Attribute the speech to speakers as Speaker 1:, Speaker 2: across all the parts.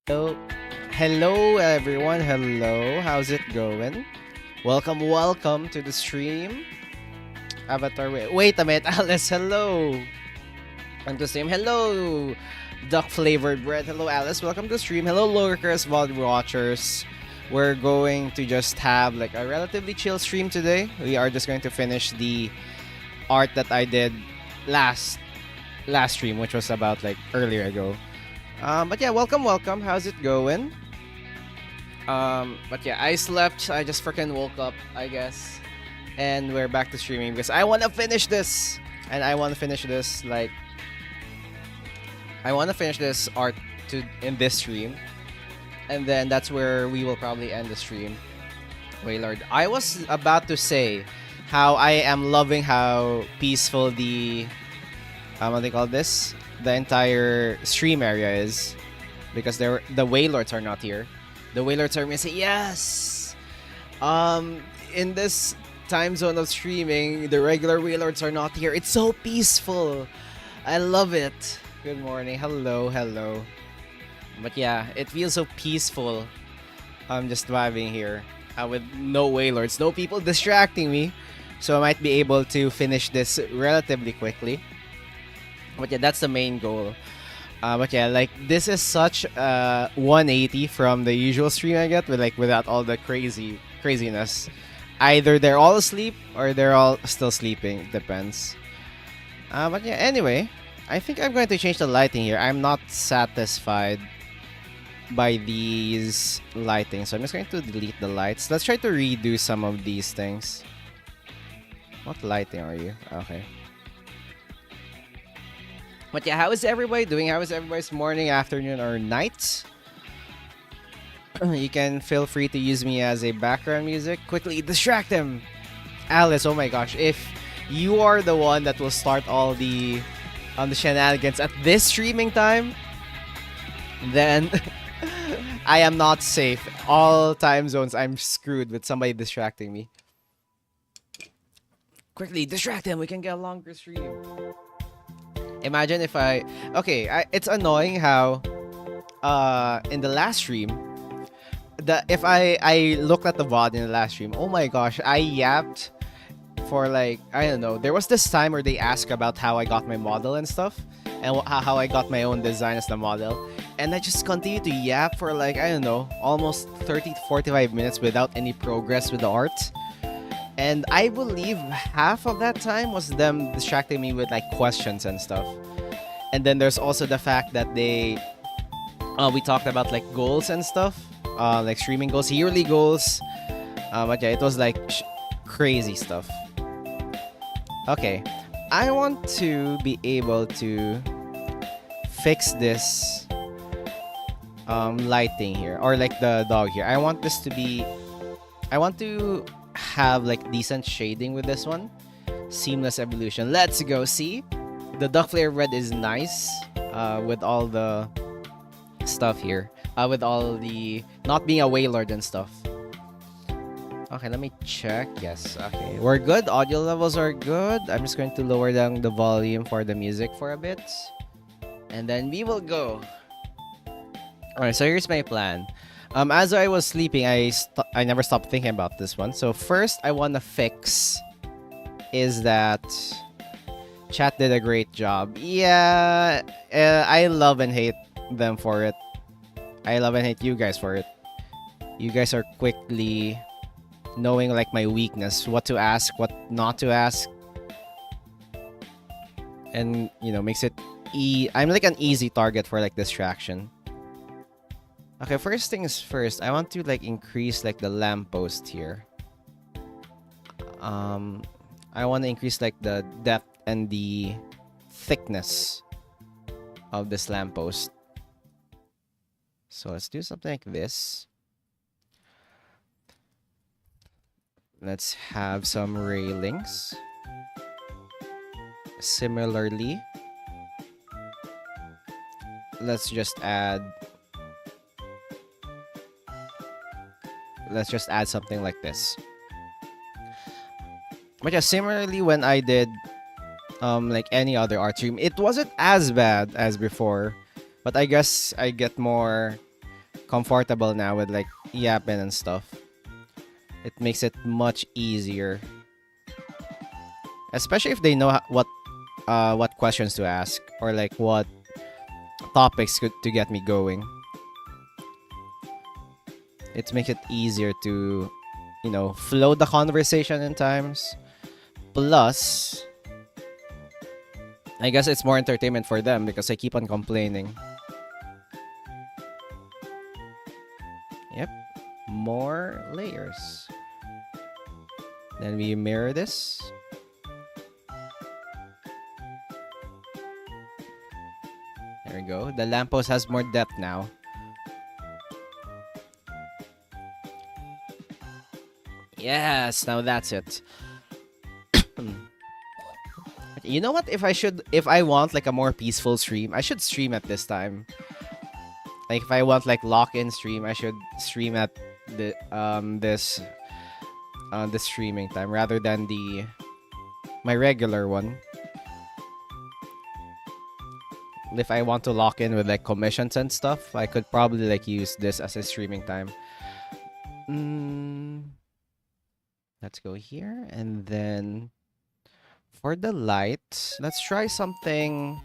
Speaker 1: Hello, hello everyone. Hello, how's it going? Welcome to the stream. Avatar, wait a minute, Alice. Hello, and the same. Hello, duck flavored bread. Hello, Alice. Welcome to the stream. Hello, lurkers, VOD watchers. We're going to just have like a relatively chill stream today. We are just going to finish the art that I did last stream, which was about like earlier ago. But yeah, welcome. How's it going? But yeah, I slept. I just freaking woke up, I guess, and we're back to streaming because I want to finish this, and I want to finish this like I want to finish this art in this stream, and then that's where we will probably end the stream. Waylord, I was about to say how I am loving how peaceful the what do they call this? The entire stream area is, because the Waylords are not here. The Waylords are missing. Yes. In this time zone of streaming, the regular Waylords are not here. It's so peaceful. I love it. Good morning. Hello. But yeah, it feels so peaceful. I'm just vibing here with no Waylords, no people distracting me, so I might be able to finish this relatively quickly. But yeah, that's the main goal. But yeah, like this is such 180 from the usual stream I get without all the craziness. Either they're all asleep or they're all still sleeping. Depends. But yeah, anyway, I think I'm going to change the lighting here. I'm not satisfied by these lighting, so I'm just going to delete the lights. Let's try to redo some of these things. What lighting are you? Okay. But yeah, how is everybody doing? How is everybody's morning, afternoon, or night? You can feel free to use me as a background music. Quickly distract them. Alice, oh my gosh. If you are the one that will start all the shenanigans at this streaming time, then I am not safe. All time zones, I'm screwed with somebody distracting me. Quickly distract them. We can get a longer stream. Imagine if it's annoying how in the last stream, if I looked at the VOD in the last stream, oh my gosh, I yapped for like, I don't know, there was this time where they asked about how I got my model and stuff, and how I got my own design as the model, and I just continued to yap for like, I don't know, almost 30 to 45 minutes without any progress with the art. And I believe half of that time was them distracting me with like questions and stuff. And then there's also the fact that we talked about like goals and stuff, like streaming goals, yearly goals. But yeah, it was like crazy stuff. Okay, I want to be able to fix this lighting here, or like the dog here. I want to have like decent shading with this one. Seamless evolution. Let's go. See, the duck flare red is nice with all the stuff here, with all the not being a Waylord and stuff. Okay, let me check. Yes, okay, we're good. Audio levels are good. I'm just going to lower down the volume for the music for a bit, and then we will go. Alright, so here's my plan. As I was sleeping, I never stopped thinking about this one. So first, I want to fix is that Chat did a great job. Yeah, I love and hate them for it. I love and hate you guys for it. You guys are quickly knowing like my weakness, what to ask, what not to ask. And, you know, makes it I'm like an easy target for like distraction. Okay, first things first, I want to like increase like the lamppost here. I want to increase like the depth and the thickness of this lamppost. So let's do something like this. Let's have some railings. Similarly, let's just add something like this. But yeah, similarly, when I did like any other art stream, it wasn't as bad as before, but I guess I get more comfortable now with like yapping and stuff. It makes it much easier, especially if they know what questions to ask or like what topics to get me going. It makes it easier to, you know, flow the conversation in times. Plus, I guess it's more entertainment for them because I keep on complaining. Yep. More layers. Then we mirror this. There we go. The lamppost has more depth now. Yes, now that's it. You know what? If I want like a more peaceful stream, I should stream at this time. Like if I want like lock-in stream, I should stream at the this streaming time rather than my regular one. If I want to lock in with like commissions and stuff, I could probably like use this as a streaming time. Let's go here, and then for the light, let's try something.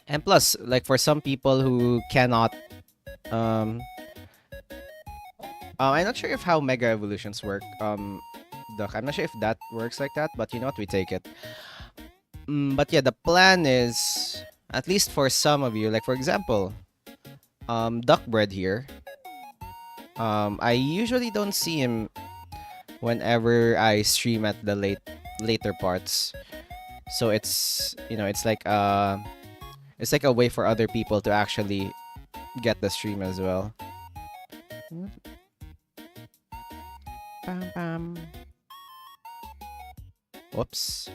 Speaker 1: And plus, like for some people who cannot, I'm not sure if how mega evolutions work. Duck, I'm not sure if that works like that, but you know what, we take it. But yeah, the plan is, at least for some of you, like for example, Duckbread here. I usually don't see him whenever I stream at the later parts. So it's, you know, it's like a way for other people to actually get the stream as well. Bam bam. Whoops.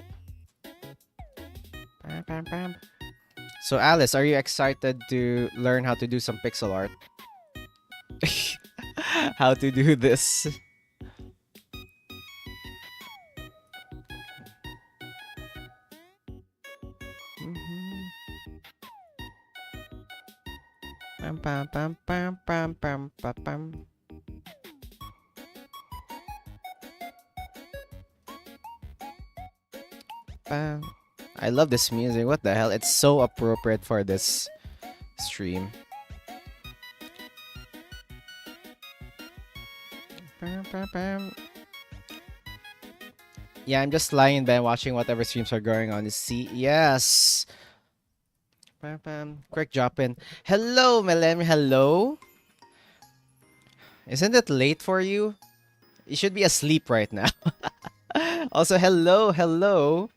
Speaker 1: Bam bam bam. So Alice, are you excited to learn how to do some pixel art? How to do this? Pam pam pam pam pam pam pam pam. Pam. I love this music. What the hell? It's so appropriate for this stream. Pam pam pam. Yeah, I'm just lying in bed watching whatever streams are going on. See, yes. Pam pam. Quick drop in. Hello, Melem. Hello. Isn't it late for you? You should be asleep right now. Also, hello, hello.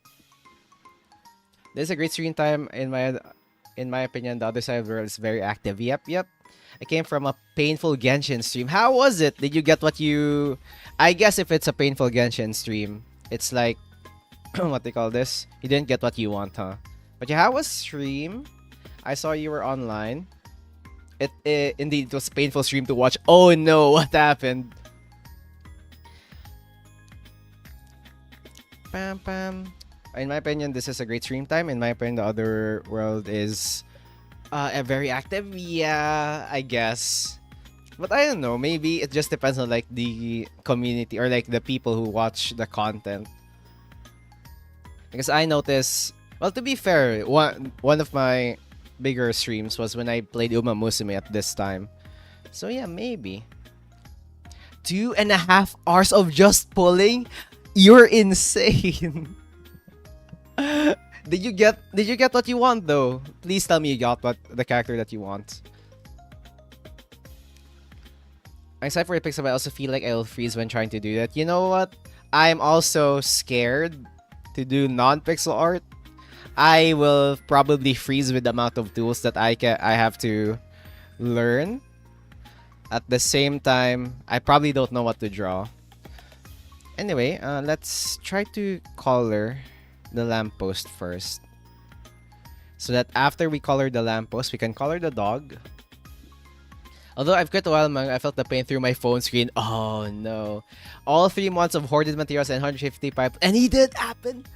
Speaker 1: This is a great stream time in my opinion. The other side of the world is very active. Yep. I came from a painful Genshin stream. How was it? Did you get what you... I guess if it's a painful Genshin stream, it's like... what they call this? You didn't get what you want, huh? But yeah, how was stream? I saw you were online. Indeed, it was a painful stream to watch. Oh no, what happened? Pam pam. In my opinion, this is a great stream time. In my opinion, the other world is very active. Yeah, I guess. But I don't know. Maybe it just depends on like the community or like the people who watch the content. Because I noticed, well, to be fair, one of my bigger streams was when I played Uma Musume at this time. So yeah, maybe 2.5 hours of just pulling. You're insane. Did you get what you want though? Please tell me you got what the character that you want. Except for the pixel, I also feel like I'll freeze when trying to do that. You know what? I'm also scared to do non-pixel art. I will probably freeze with the amount of tools that I have to learn. At the same time, I probably don't know what to draw. Anyway, let's try to color the lamppost first. So that after we color the lamppost, we can color the dog. Although I've quit a while, I felt the pain through my phone screen. Oh no. All 3 months of hoarded materials and 150 pipe. And he did happen.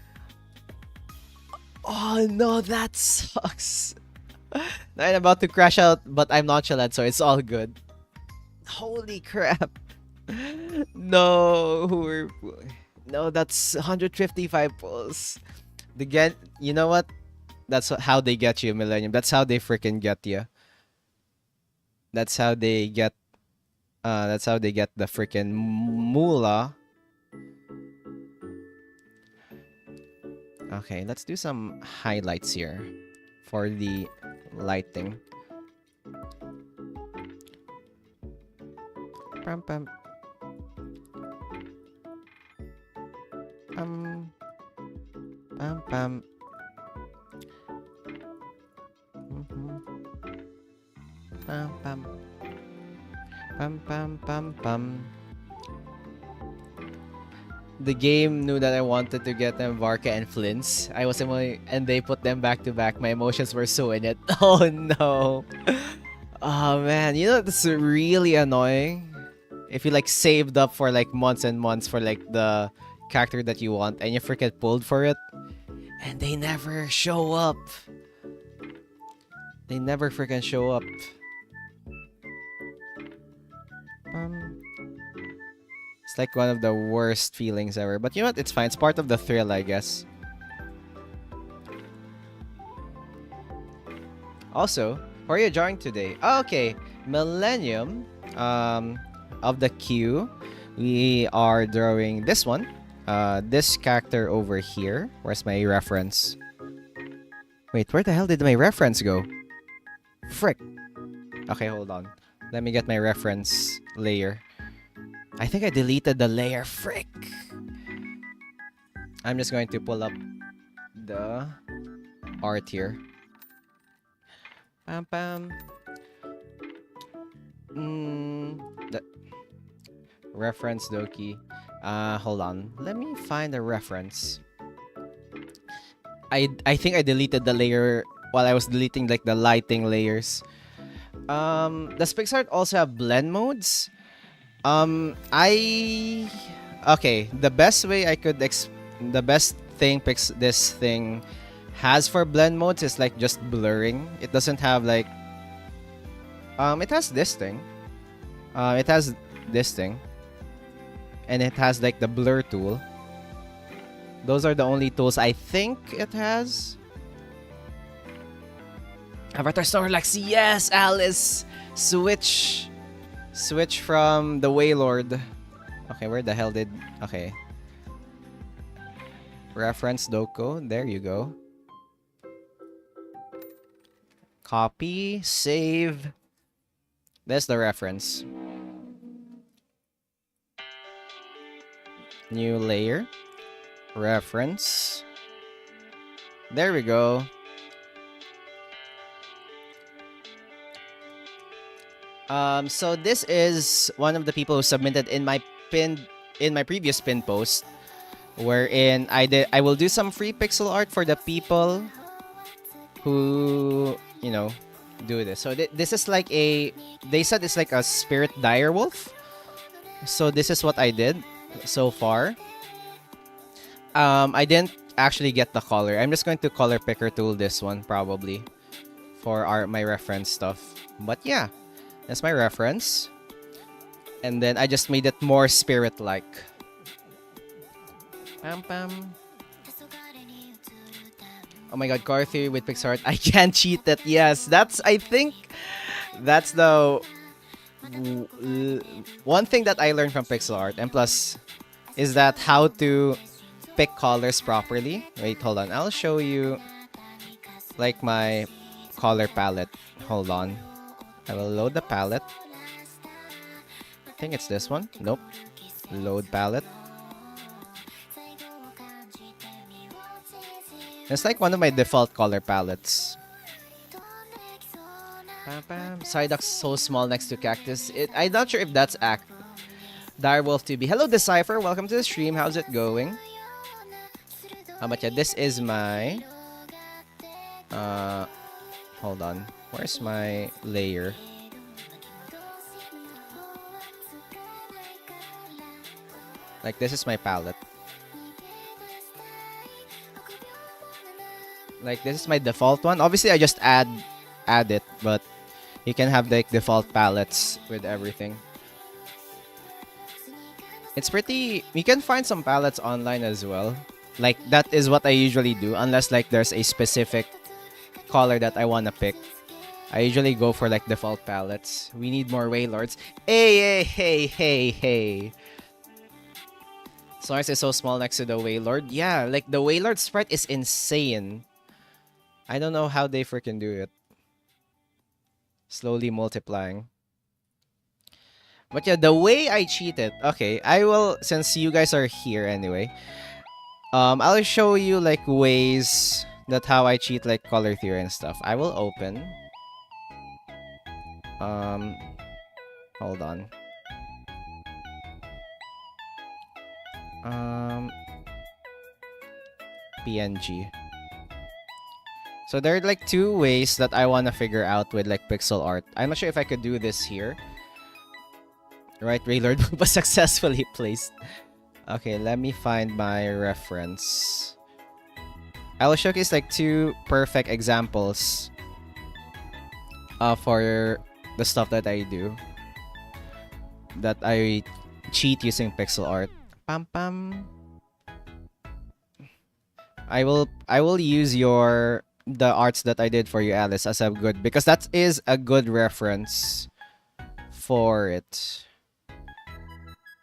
Speaker 1: Oh no, that sucks. I'm about to crash out, but I'm nonchalant, so it's all good. Holy crap. No. No, that's 155 pulls. You know what? That's how they get you, Millennium. That's how they freaking get you. That's how they get the freaking moolah. Okay, let's do some highlights here for the lighting. Pam pam. Pam pam. Pam pam. Pam pam pam pam. The game knew that I wanted to get them Varka and Flints. I was and they put them back to back. My emotions were so in it. Oh no. Oh man, you know that's really annoying. If you like saved up for like months and months for like the character that you want and you freaking pulled for it and they never show up. They never freaking show up. It's like one of the worst feelings ever. But you know what? It's fine. It's part of the thrill, I guess. Also, who are you drawing today? Oh, okay. Millennium of the queue. We are drawing this one. This character over here. Where's my reference? Wait, where the hell did my reference go? Frick. Okay, hold on. Let me get my reference layer. I think I deleted the layer. Frick. I'm just going to pull up the art here. Pam pam. The reference Doki. Hold on. Let me find the reference. I think I deleted the layer while I was deleting like the lighting layers. Does PixArt also have blend modes? Okay, the best way I could the best thing this thing has for blend modes is like just blurring. It doesn't have like it has this thing. It has this thing. And it has like the blur tool. Those are the only tools I think it has. Avatar Snorlax, yes, Alice! Switch from the Waylord. Okay, where the hell did... Okay. Reference Doko, there you go. Copy, save. That's the reference. New layer. Reference. There we go. So this is one of the people who submitted in my previous pin post, wherein I will do some free pixel art for the people who, you know, do this. So this is like they said it's like a spirit direwolf. So this is what I did so far. I didn't actually get the color. I'm just going to color picker tool this one probably for my reference stuff. But yeah. That's my reference. And then I just made it more spirit-like. Pam pam. Oh my god, Core Theory with Pixar art. I can't cheat it. Yes, I think that's the one thing that I learned from pixel art, and plus is that how to pick colors properly. Wait, hold on. I'll show you like my color palette. Hold on. I will load the palette. I think it's this one. Nope. Load palette. It's like one of my default color palettes. Psyduck's so small next to Cactus. I'm not sure if that's Direwolf to be. Hello, Decipher. Welcome to the stream. How's it going? But yeah, this is my... hold on. Where's my layer? Like, this is my palette. Like, this is my default one. Obviously, I just add it, but you can have like default palettes with everything. It's pretty... You can find some palettes online as well. Like, that is what I usually do. Unless like there's a specific color that I want to pick. I usually go for like default palettes. We need more Wailords. Hey. Source is so small next to the Wailord. Yeah, like the Wailord sprite is insane. I don't know how they freaking do it. Slowly multiplying. But yeah, the way I cheated. Okay, I will, since you guys are here anyway. I'll show you like ways that how I cheat like color theory and stuff. I will open. Hold on. PNG. So there are like two ways that I want to figure out with like pixel art. I'm not sure if I could do this here. Right, Wailord was successfully placed. Okay, let me find my reference. I will showcase like two perfect examples for the stuff that I do. That I cheat using pixel art. Pam. I will use the arts that I did for you, Alice, as a good, because that is a good reference for it.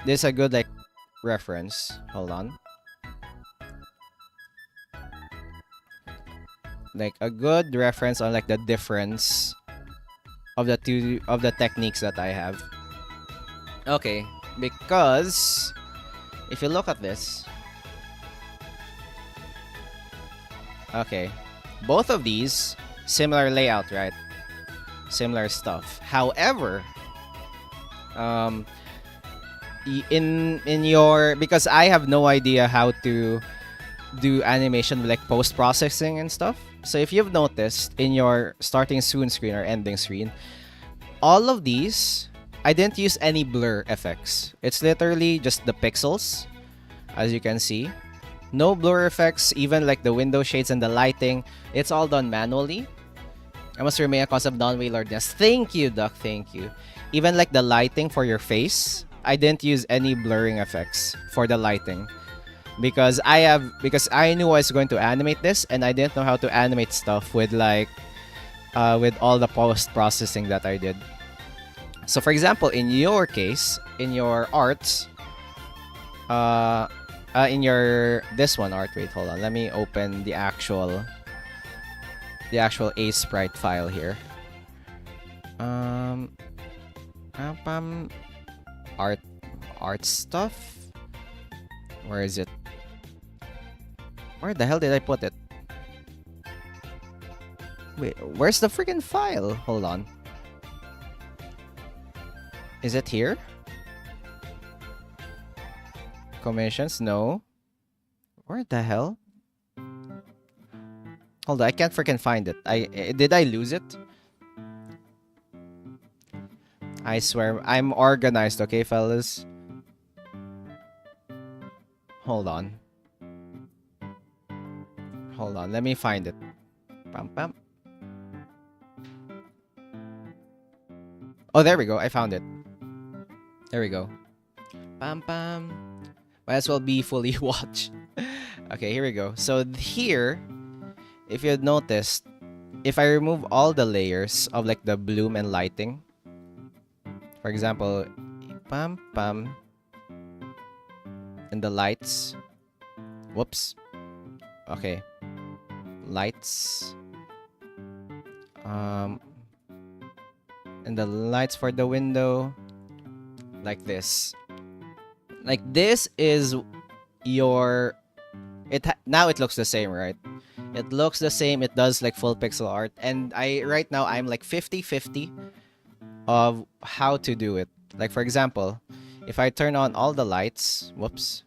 Speaker 1: This is a good like reference. Hold on. Like a good reference on like the difference of the two of the techniques that I have. Okay, because if you look at this, okay, both of these similar layout, right? Similar stuff. However, in your, because I have no idea how to do animation with like post processing and stuff. So if you've noticed in your starting soon screen or ending screen, all of these, I didn't use any blur effects. It's literally just the pixels, as you can see. No blur effects, even like the window shades and the lighting. It's all done manually. I must remain a cause of non-Wailordness. Thank you, Duck. Thank you. Even like the lighting for your face, I didn't use any blurring effects for the lighting. Because I knew I was going to animate this, and I didn't know how to animate stuff with like with all the post-processing that I did. So for example, in your case, in your arts, in your this one art, wait, hold on, let me open the actual Aseprite file here. Art stuff. Where is it? Where the hell did I put it? Wait, where's the freaking file? Hold on. Is it here? Commissions? No. Where the hell? Hold on, I can't freaking find it. Did I lose it? I swear, I'm organized, okay, fellas? Hold on. Hold on, let me find it. Pam. Oh, there we go. I found it. There we go. Pam. Might as well be fully watched. Okay, here we go. So here if you noticed, if I remove all the layers of like the bloom and lighting, for example, pam pam, and the lights. Whoops. Okay. Lights. And the lights for the window, like this. Like this is your. Now it looks the same, right? It looks the same. It does like full pixel art, and right now I'm like 50-50 of how to do it. Like for example, if I turn on all the lights, whoops,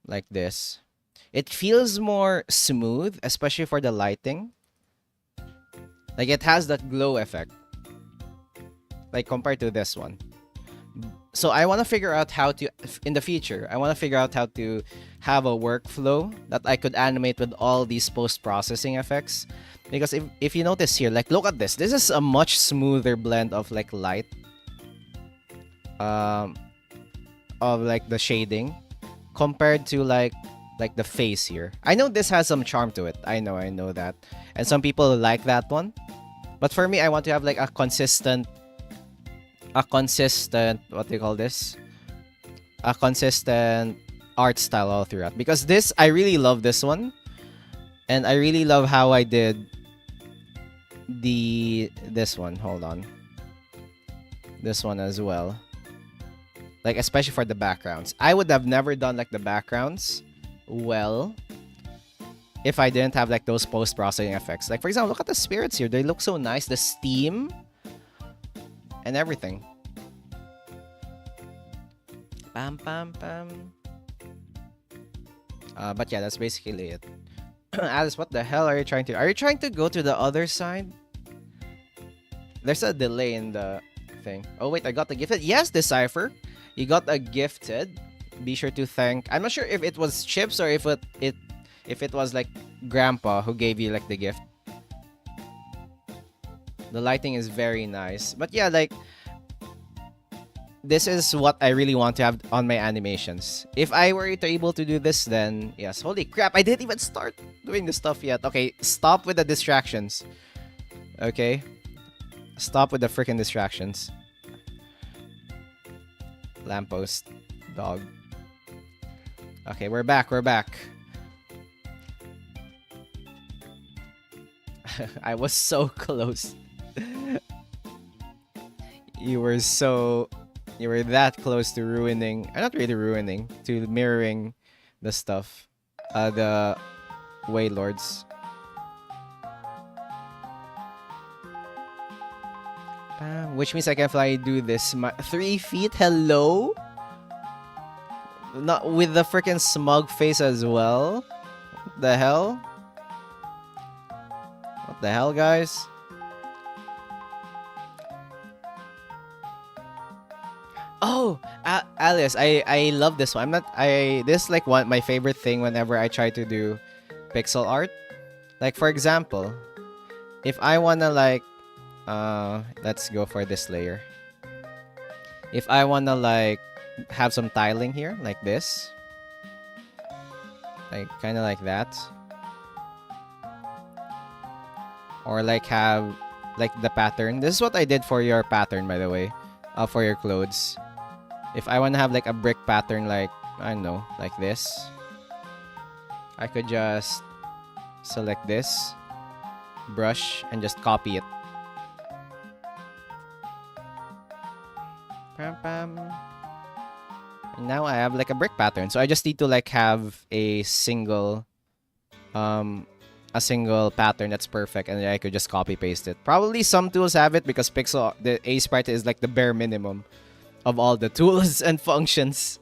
Speaker 1: like this, it feels more smooth, especially for the lighting. Like it has that glow effect, like compared to this one. So I want to figure out how to, in the future, I want to figure out how to have a workflow that I could animate with all these post-processing effects. Because if you notice here, like look at this. This is a much smoother blend of like light, of like the shading, compared to like the face here. I know this has some charm to it. I know that. And some people like that one. But for me, I want to have like a consistent, what do you call this? A consistent art style all throughout. Because this, I really love this one. And I really love how I did this one. Hold on. This one as well. Like, especially for the backgrounds. I would have never done like the backgrounds well if I didn't have like those post-processing effects. Like, for example, look at the spirits here. They look so nice. The steam and everything. Pam pam pam. But yeah, that's basically it. Alice, what the hell are you trying to? Are you trying to go to the other side? There's a delay in the thing. Oh wait, I got the gifted. Yes, Decipher, you got a gifted. Be sure to thank. I'm not sure if it was Chips or if it was like Grandpa who gave you like the gift. The lighting is very nice. But yeah, like, this is what I really want to have on my animations. If I were able to do this, then yes. Holy crap, I didn't even start doing the stuff yet. Okay, stop with the distractions. Okay? Stop with the freaking distractions. Lamppost. Dog. Okay, we're back. I was so close. You were that close to ruining, not really ruining, to mirroring the stuff. The Waylords. Which means I can fly do this. 3 feet? Hello? Not with the freaking smug face as well? What the hell? What the hell, guys? Oh, Alice, I love this one. This is like my favorite thing whenever I try to do pixel art. Like for example, if I wanna like, let's go for this layer. If I wanna like have some tiling here, like this, like kind of like that, or like have like the pattern. This is what I did for your pattern, by the way, for your clothes. If I want to have like a brick pattern, like, I don't know, like this, I could just select this, brush, and just copy it. Pam pam. And now I have like a brick pattern. So I just need to like have a single pattern that's perfect, and then I could just copy paste it. Probably some tools have it because the Aseprite is like the bare minimum of all the tools and functions.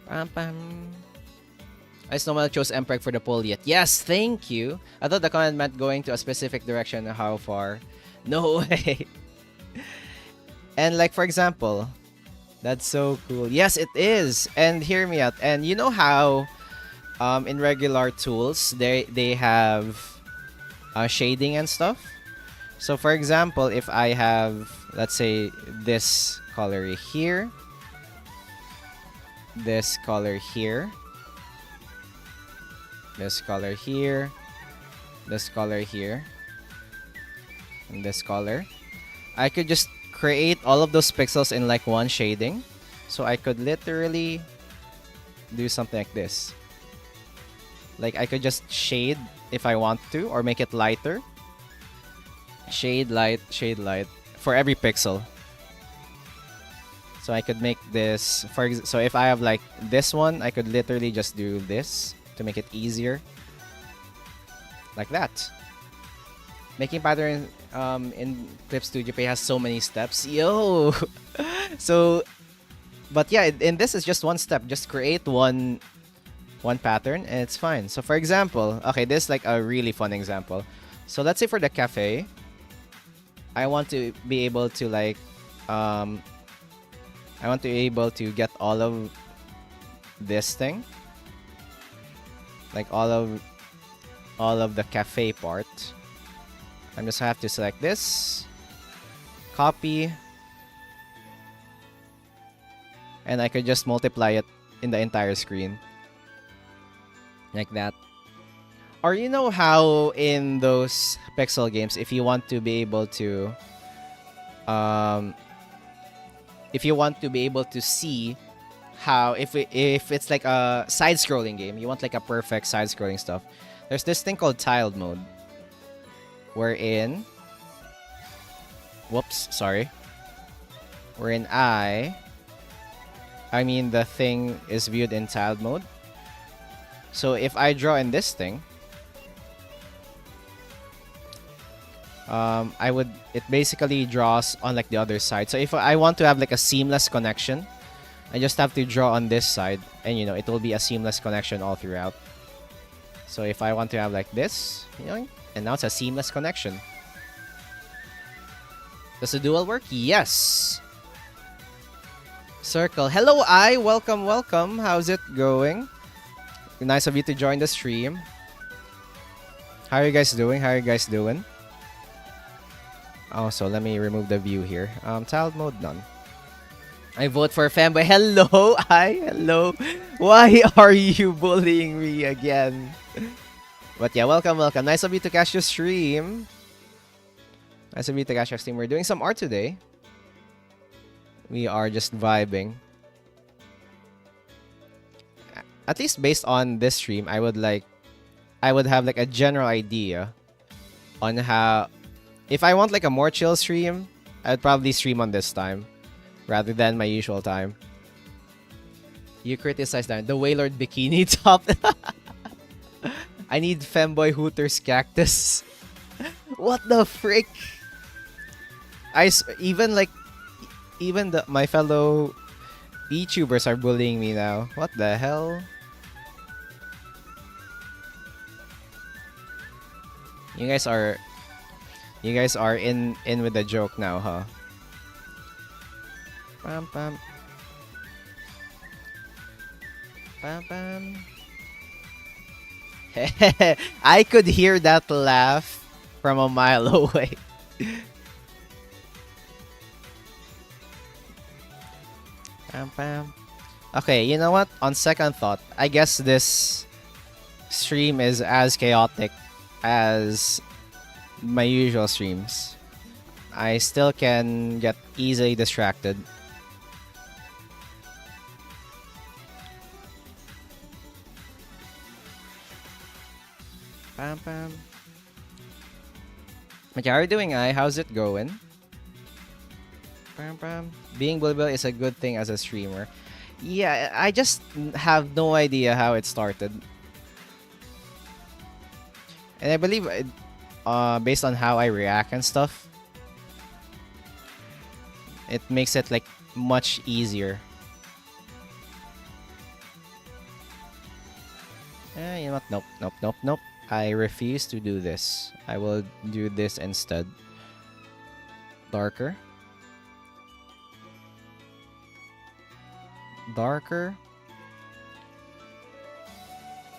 Speaker 1: Pam pam. I just normally chose MPreg for the poll yet. Yes, thank you. I thought the comment meant going to a specific direction. How far? No way. And like for example, that's so cool. Yes, it is. And hear me out. And you know how in regular tools they have shading and stuff? So for example, if I have, let's say, this color here, this color here, this color here, this color here, and this color. I could just create all of those pixels in like one shading. So I could literally do something like this. Like I could just shade if I want to, or make it lighter. Shade light for every pixel. So I could make this, so if I have like this one, I could literally just do this to make it easier. Like that. Making pattern in Clip Studio Pay has so many steps. Yo! So, but yeah, in this is just one step. Just create one pattern and it's fine. So for example, okay, this is like a really fun example. So let's say for the cafe, I want to be able to like, I want to be able to get all of this thing. Like all of the cafe part. I just have to select this, copy, and I could just multiply it in the entire screen. Like that. Or you know how in those pixel games, if you want to be able to see how, if it's like a side-scrolling game, you want like a perfect side-scrolling stuff, there's this thing called tiled mode. Wherein the thing is viewed in tiled mode. So if I draw in this thing, it basically draws on like the other side. So if I want to have like a seamless connection, I just have to draw on this side, and you know, it will be a seamless connection all throughout. So if I want to have like this, you know, and now it's a seamless connection. Does the dual work? Yes. Circle. Hello, welcome, welcome. How's it going? Nice of you to join the stream. How are you guys doing? Oh, so let me remove the view here. Tiled mode none. I vote for Femboy. Hello, hello. Why are you bullying me again? But yeah, welcome. Nice of you to catch the stream. We're doing some art today. We are just vibing. At least based on this stream, I would have like a general idea on how, if I want like a more chill stream, I'd probably stream on this time rather than my usual time. You criticize that. The Wailord bikini top. I need Femboy Hooters Cactus. What the frick? Even my fellow VTubers are bullying me now. What the hell? You guys are in with the joke now, huh? Pam pam. Pam pam. I could hear that laugh from a mile away. Pam pam. Okay, you know what? On second thought, I guess this stream is as chaotic as my usual streams. I still can get easily distracted. Pam pam. But how are you doing, How's it going? Pam pam. Being bullied is a good thing as a streamer. Yeah, I just have no idea how it started. And I believe, based on how I react and stuff, it makes it like much easier. You know what? Nope. I refuse to do this. I will do this instead. Darker.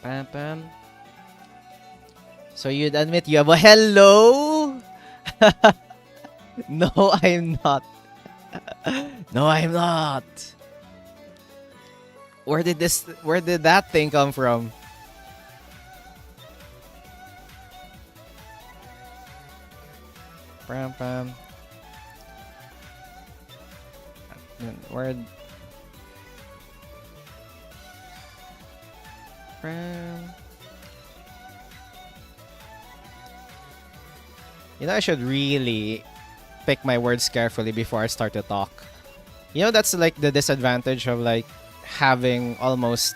Speaker 1: Pam pam. So you'd admit you have a hello? No, I'm not. No, I'm not. Where did that thing come from? Pram pam. Where? Pram. You know, I should really pick my words carefully before I start to talk. You know, that's like the disadvantage of like having almost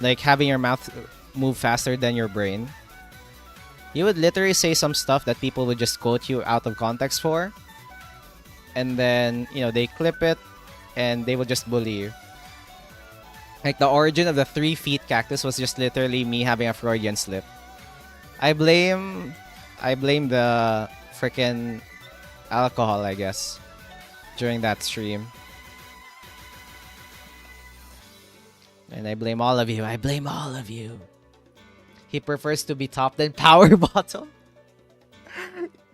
Speaker 1: like having your mouth move faster than your brain. You would literally say some stuff that people would just quote you out of context for, and then, you know, they clip it and they will just bully you. Like the origin of the 3 feet cactus was just literally me having a Freudian slip. I blame the freaking alcohol, I guess, during that stream. And I blame all of you. I blame all of you. He prefers to be top than power bottom.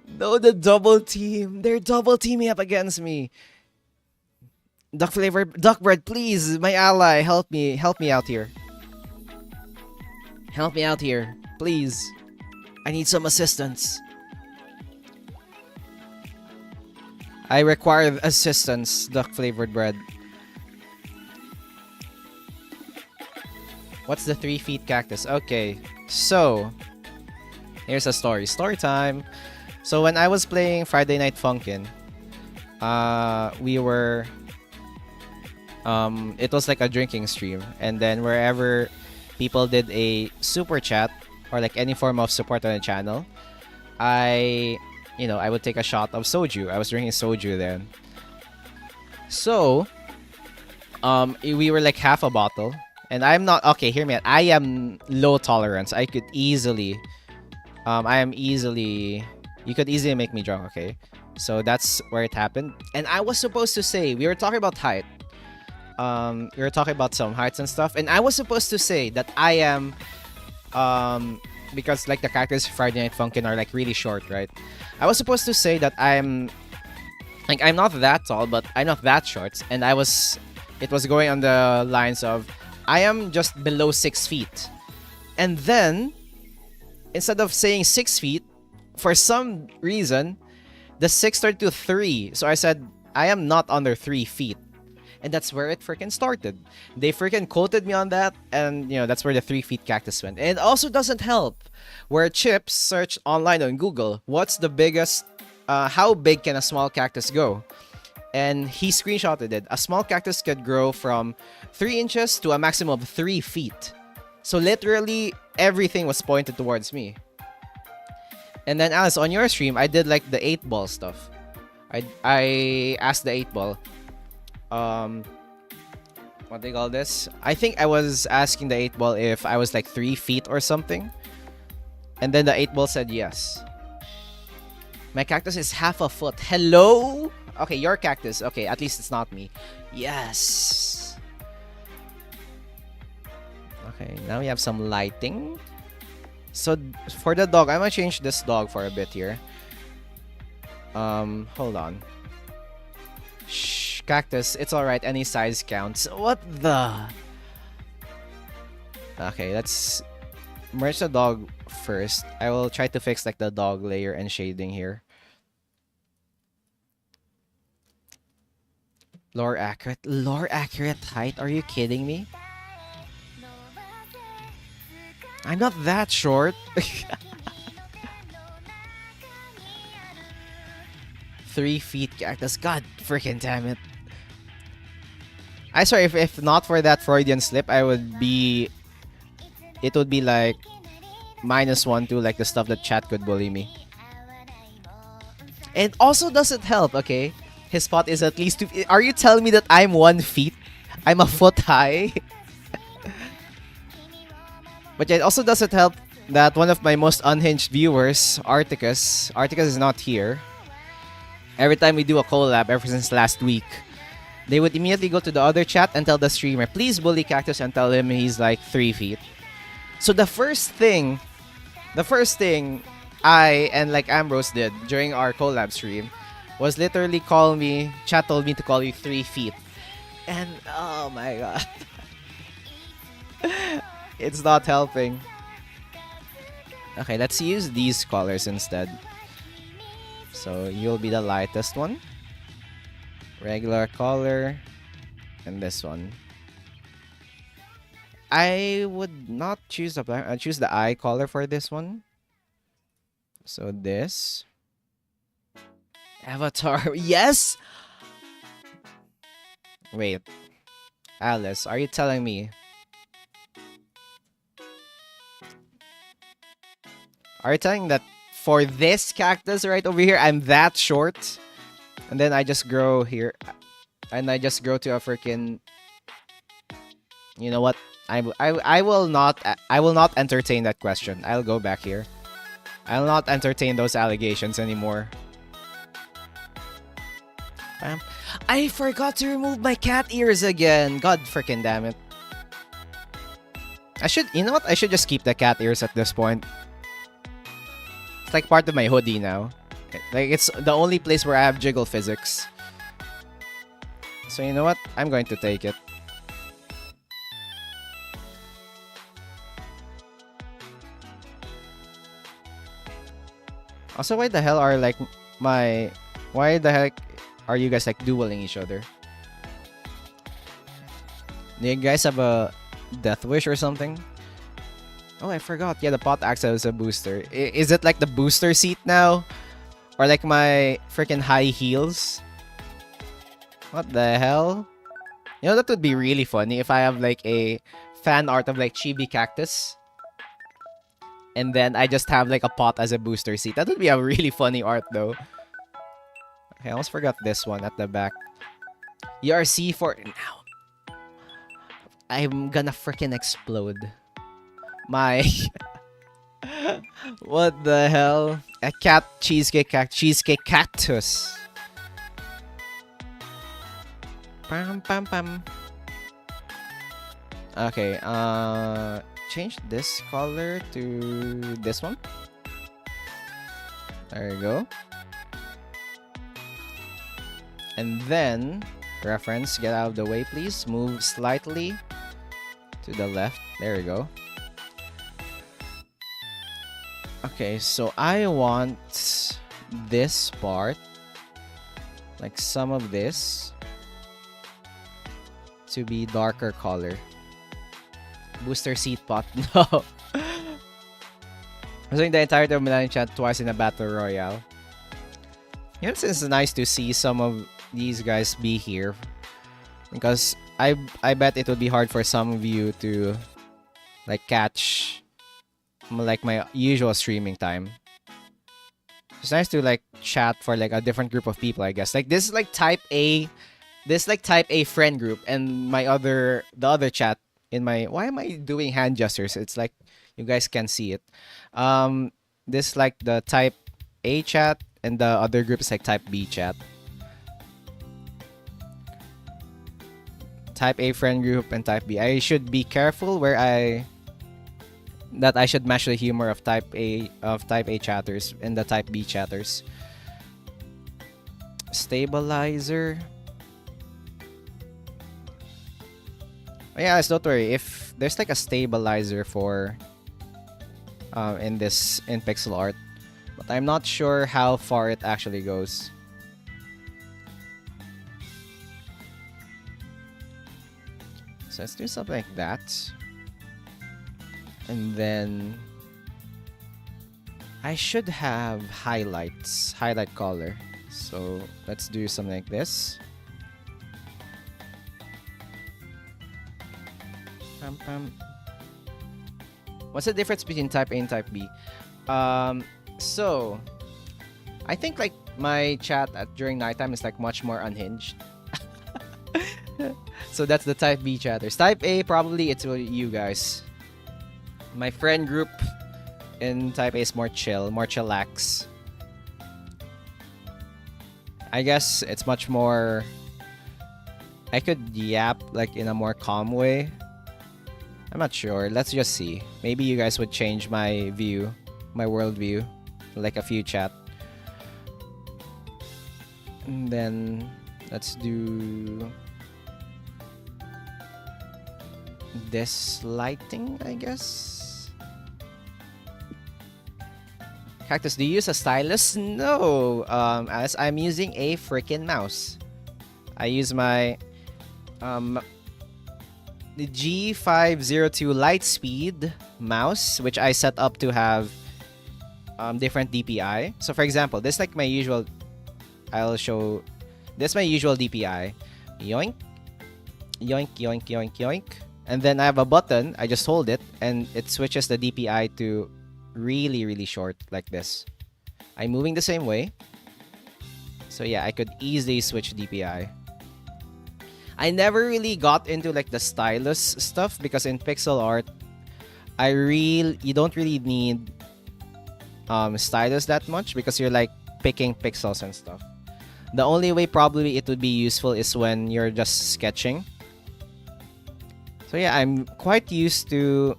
Speaker 1: No, the double team. They're double teaming up against me. Duck flavor, duck bread, please, my ally, help me out here. Help me out here, please. I need some assistance. I require assistance, duck flavored bread. What's the 3 feet cactus? Okay, so here's a story. Story time. So when I was playing Friday Night Funkin', we were it was like a drinking stream, and then wherever people did a super chat or like any form of support on the channel, I would take a shot of soju. I was drinking soju then. So we were like half a bottle. And I'm not... Okay, hear me out. I am low tolerance. I could easily... You could easily make me drunk, okay? So that's where it happened. And I was supposed to say... We were talking about height. We were talking about some heights and stuff. And I was supposed to say that I am... because like the Cactus Friday Night Funkin' are like really short, right? I was supposed to say that I'm... Like, I'm not that tall, but I'm not that short. And I was... It was going on the lines of... I am just below 6 feet. And then, instead of saying 6 feet, for some reason, the 6 turned to 3. So I said, I am not under 3 feet. And that's where it freaking started. They freaking quoted me on that, and, you know, that's where the 3 feet cactus went. And it also doesn't help, where Chips searched online on Google, what's the biggest, how big can a small cactus go? And he screenshotted it. A small cactus could grow from 3 inches to a maximum of 3 feet. So literally, everything was pointed towards me. And then Alice, on your stream, I did like the 8-ball stuff. I asked the 8-ball. What do you call this? I think I was asking the 8-ball if I was like 3 feet or something. And then the 8-ball said yes. My cactus is half a foot. Hello? Okay, your cactus. Okay, at least it's not me. Yes. Okay, now we have some lighting. So, for the dog, I'm gonna change this dog for a bit here. Hold on. Shh, cactus, it's alright. Any size counts. What the? Okay, let's merge the dog first. I will try to fix like the dog layer and shading here. Lore accurate height? Are you kidding me? I'm not that short. 3 feet cactus. God freaking damn it. I swear, if not for that Freudian slip, I would be... It would be like... -1 to like the stuff that chat could bully me. And also doesn't help, okay? His spot is at least 2 feet. Are you telling me that I'm 1 feet? I'm a foot high? But it also doesn't help that one of my most unhinged viewers, Articus is not here. Every time we do a collab, ever since last week, they would immediately go to the other chat and tell the streamer, please bully Cactus and tell him he's like 3 feet. So the first thing I and like Ambrose did during our collab stream was literally chat told me to call you 3 feet. And oh my god. It's not helping. Okay, let's use these colors instead. So you'll be the lightest one. Regular color. And this one. I would not choose the black. I'll choose the eye color for this one. So this. Avatar. Yes! Wait. Alice, are you telling me? Are you telling that for this cactus right over here, I'm that short? And then I just grow here. And I just grow to a freaking... You know what? I will not entertain that question. I'll go back here. I'll not entertain those allegations anymore. Bam. I forgot to remove my cat ears again. God freaking damn it. You know what? I should just keep the cat ears at this point. It's like part of my hoodie now. Like, it's the only place where I have jiggle physics. So you know what? I'm going to take it. Also, why the hell are like why the heck are you guys like dueling each other? Do you guys have a death wish or something? Oh, I forgot. Yeah, the pot acts as a booster. Is it like the booster seat now? Or like my freaking high heels? What the hell? You know, that would be really funny if I have like a fan art of like Chibi Cactus. And then I just have like a pot as a booster seat. That would be a really funny art though. Okay, I almost forgot this one at the back. ERC for... Now. I'm gonna freaking explode. My... What the hell? A cheesecake cactus. Pam pam pam. Okay, change this color to this one. There you go. And then, reference, get out of the way, please. Move slightly to the left. There you go. Okay, so I want this part, like some of this, to be darker color. Booster seat pot. No. I'm saying the entirety of Millennium Chat twice in a battle royale. You know, it's nice to see some of these guys be here, because I bet it would be hard for some of you to like catch like my usual streaming time. It's nice to like chat for like a different group of people, I guess. Like this is like type A friend group, and the other chat in my... Why am I doing hand gestures? It's like you guys can see it. This is like the type A chat, and the other group is like type B chat. Type A friend group and type B. I should be careful where I should match the humor of type A chatters and the type B chatters. Stabilizer. Oh, yeah, guys, don't worry. If there's like a stabilizer for in pixel art, but I'm not sure how far it actually goes. So let's do something like that. And then I should have highlight color. So let's do something like this. What's the difference between type A and type B? So I think like my chat during nighttime is like much more unhinged. So that's the type B chatters. Type A, probably it's you guys. My friend group in type A is more chill, more chillax. I guess it's much more... I could yap like in a more calm way. I'm not sure. Let's just see. Maybe you guys would change my view, my worldview, like a few chat. And then let's do this lighting, I guess. Cactus, do you use a stylus? No, Alice, I'm using a freaking mouse. I use my the G502 Lightspeed mouse, which I set up to have different DPI. So for example, this is like my usual. I'll show. This is my usual DPI. Yoink, yoink, yoink, yoink, yoink. And then I have a button. I just hold it, and it switches the DPI to really, really short, like this. I'm moving the same way. So yeah, I could easily switch DPI. I never really got into like the stylus stuff because in pixel art, you don't really need stylus that much because you're like picking pixels and stuff. The only way probably it would be useful is when you're just sketching. So yeah, I'm quite used to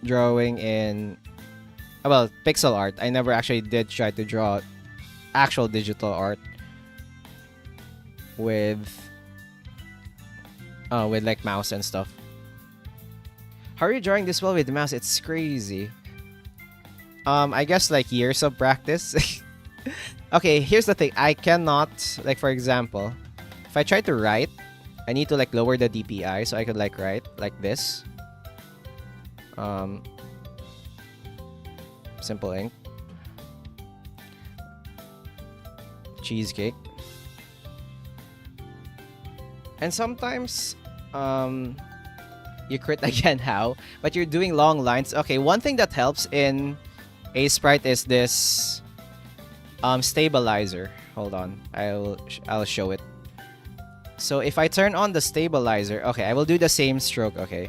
Speaker 1: drawing in pixel art. I never actually did try to draw actual digital art with like mouse and stuff. How are you drawing this well with the mouse? It's crazy. I guess like years of practice. Okay, here's the thing. I cannot, like for example, if I try to write, I need to like lower the DPI so I could like write like this. Simple ink. Cheesecake. And sometimes you crit again how, but you're doing long lines. Okay, one thing that helps in Aseprite is this stabilizer. Hold on, I'll show it. So if I turn on the stabilizer, okay, I will do the same stroke, okay.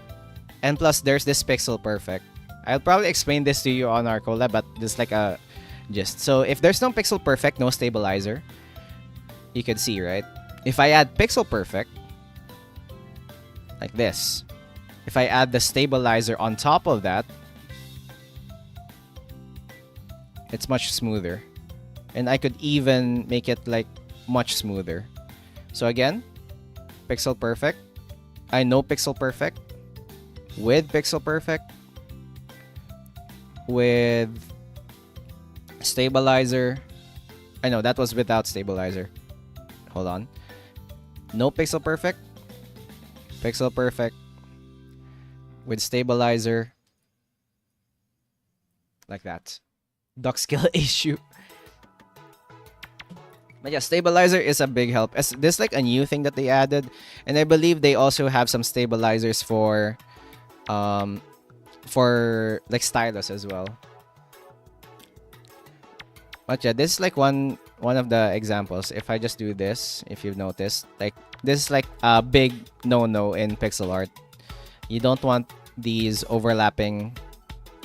Speaker 1: And plus there's this pixel perfect. I'll probably explain this to you on our collab, but just like a gist. So if there's no pixel perfect, no stabilizer, you can see, right? If I add pixel perfect, like this, if I add the stabilizer on top of that, it's much smoother. And I could even make it like much smoother. So again, pixel perfect. I know pixel perfect. With pixel perfect. With stabilizer. I know that was without stabilizer. Hold on. No pixel perfect. Pixel perfect. With stabilizer. Like that. Duck skill issue. But yeah, stabilizer is a big help. This is like a new thing that they added. And I believe they also have some stabilizers for like stylus as well. But yeah, this is like one of the examples. If I just do this, if you've noticed, like this is like a big no-no in pixel art. You don't want these overlapping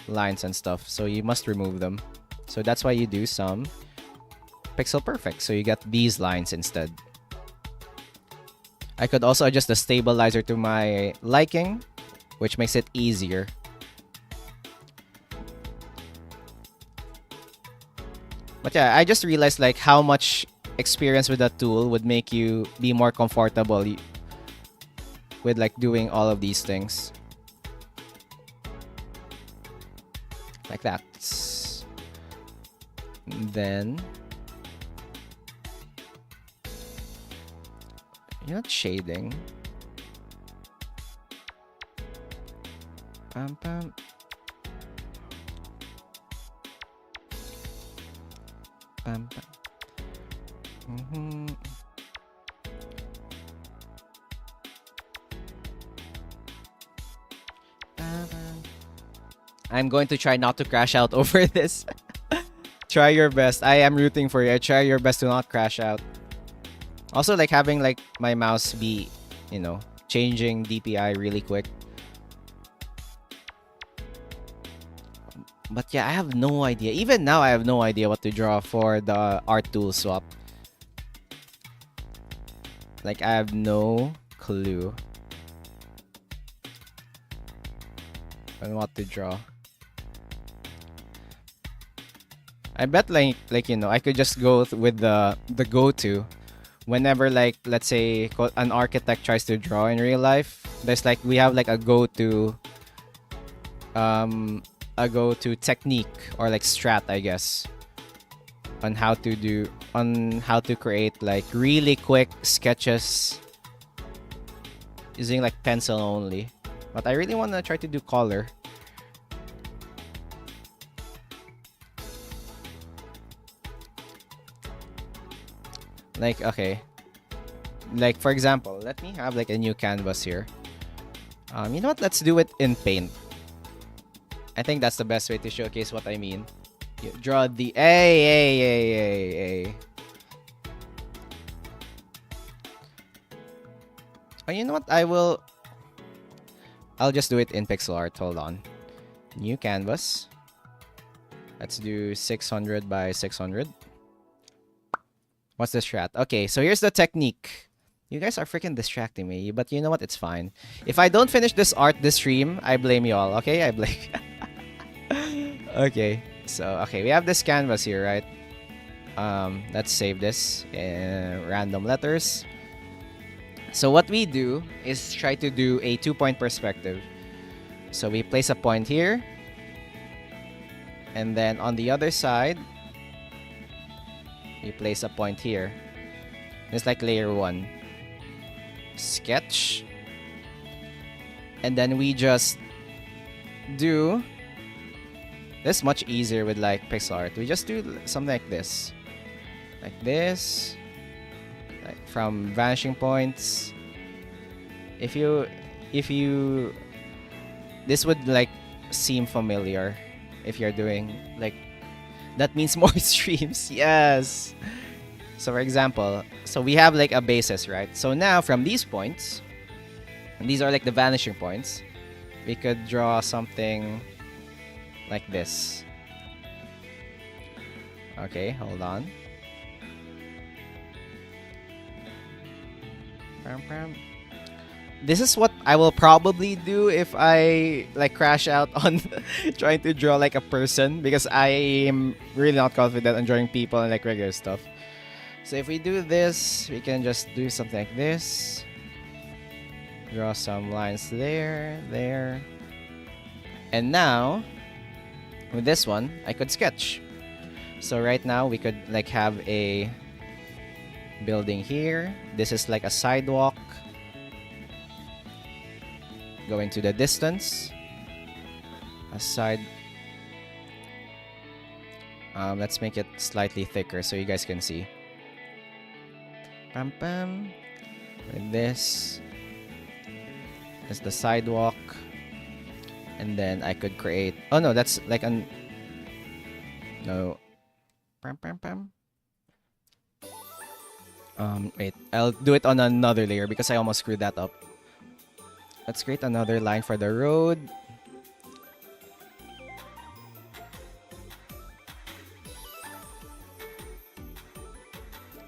Speaker 1: lines and stuff, so you must remove them. So that's why you do some pixel perfect, so you get these lines instead. I could also adjust the stabilizer to my liking, which makes it easier. But yeah, I just realized like how much experience with that tool would make you be more comfortable with like doing all of these things. Like that. And then you're not shading. Pam pam. Pam pam. I'm going to try not to crash out over this. Try your best. I am rooting for you. Try your best to not crash out. Also, like having like my mouse be, you know, changing DPI really quick. But yeah, I have no idea. Even now, I have no idea what to draw for the art tool swap. Like, I have no clue on what to draw. I bet like you know, I could just go with the go-to whenever like let's say an architect tries to draw in real life, there's like we have like a go-to technique or like strat, I guess, on how to create like really quick sketches using like pencil only. But I really want to try to do color. Like, okay. Like, for example, let me have like a new canvas here. You know what? Let's do it in paint. I think that's the best way to showcase what I mean. You draw the A. Oh, you know what? I'll just do it in pixel art. Hold on. New canvas. Let's do 600 by 600. What's the strat? Okay, so here's the technique. You guys are freaking distracting me, but you know what? It's fine. If I don't finish this art this stream, I blame you all. Okay, I blame. Okay, so okay, we have this canvas here, right? Let's save this in random letters. So what we do is try to do a 2-point perspective. So we place a point here, and then on the other side, we place a point here. It's like layer 1. Sketch. And then we just do this much easier with like pixel art. We just do something like this. Like this. Like from vanishing points. If you this would like seem familiar if you're doing like that means more streams. Yes. So for example, so we have like a basis, right? So now from these points, and these are like the vanishing points, we could draw something like this. Okay, hold on. This is what I will probably do if I like crash out on trying to draw like a person, because I am really not confident on drawing people and like regular stuff. So if we do this, we can just do something like this. Draw some lines there. And now, with this one, I could sketch. So right now, we could like have a building here. This is like a sidewalk. Go into the distance. Let's make it slightly thicker so you guys can see. Pam pam. With this is the sidewalk, and then I could create. Oh no, that's like an. No. Pam pam pam. Wait. I'll do it on another layer because I almost screwed that up. Let's create another line for the road.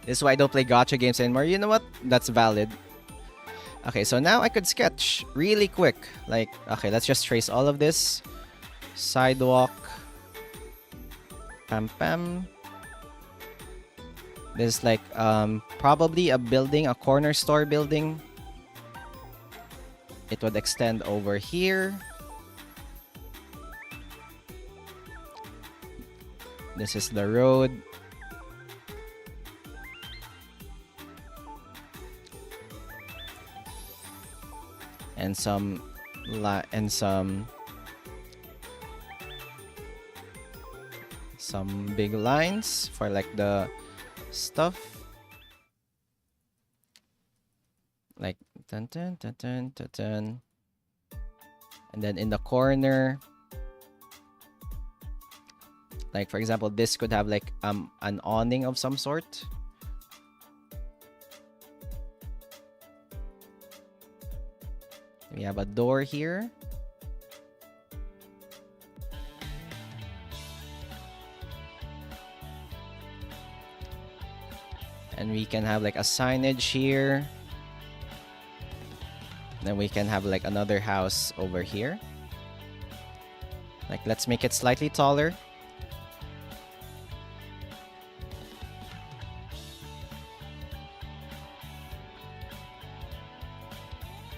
Speaker 1: This is why I don't play gacha games anymore. You know what? That's valid. Okay, so now I could sketch really quick. Like, okay, let's just trace all of this. Sidewalk. Pam pam. This is like probably a building, a corner store building. It would extend over here. This is the road. And some big lines for like the stuff. Like dun, dun, dun, dun, dun, dun. And then in the corner, like for example, this could have like an awning of some sort. We have a door here. And we can have like a signage here. Then we can have like another house over here. Like, let's make it slightly taller.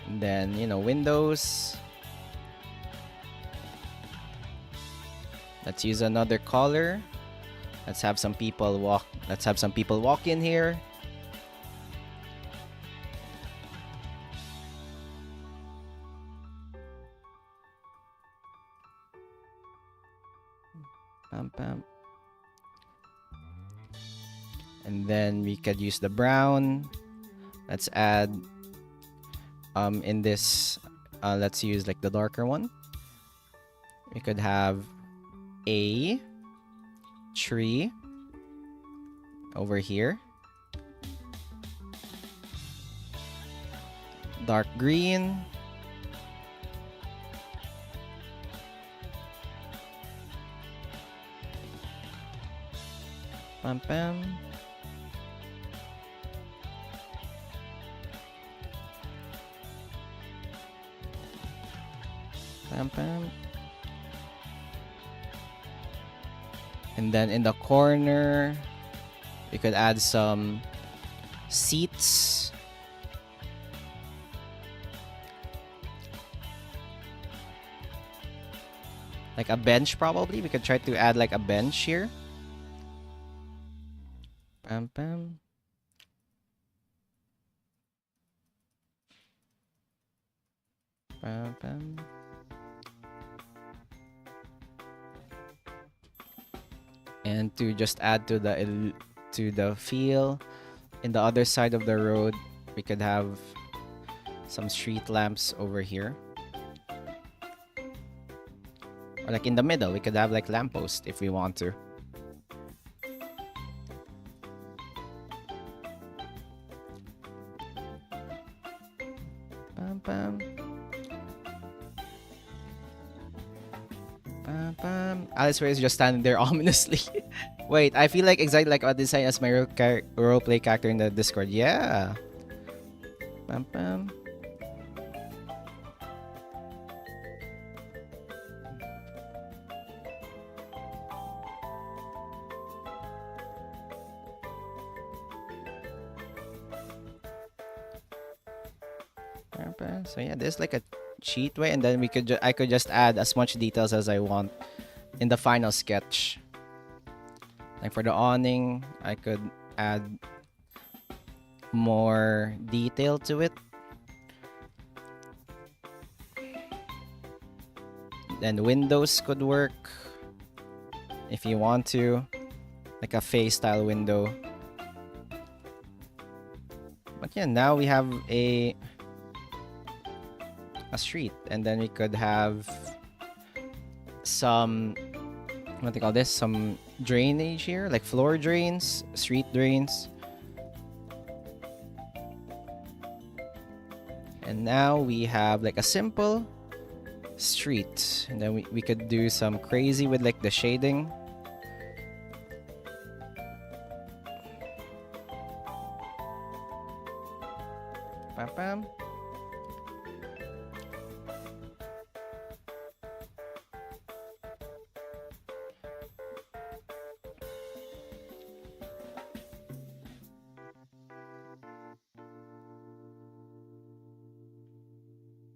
Speaker 1: And then, you know, windows. Let's use another color. Let's have some people walk. Let's have some people walk in here. Pam, pam. And then we could use the brown. Let's add in this let's use like the darker one. We could have a tree over here. Dark green. Pam pam. Pam pam. And then in the corner, we could add some seats. Like a bench, probably. We could try to add like a bench here. Pam pam. Pam pam. And to just add to the feel, in the other side of the road, we could have some street lamps over here. Or like in the middle, we could have like lampposts if we want to. Pam pam. Pam pam. Alice Ray is just standing there ominously. Wait, I feel like exactly like what design as my roleplay character in the Discord. Yeah. Pam pam. So yeah, there's like a cheat way, and then I could just add as much details as I want in the final sketch. Like for the awning, I could add more detail to it. Then windows could work if you want to, like a face style window. But yeah, now we have a street, and then we could have some, what do you call this, some drainage here, like floor drains, street drains. And now we have like a simple street, and then we could do some crazy with like the shading. Pam pam.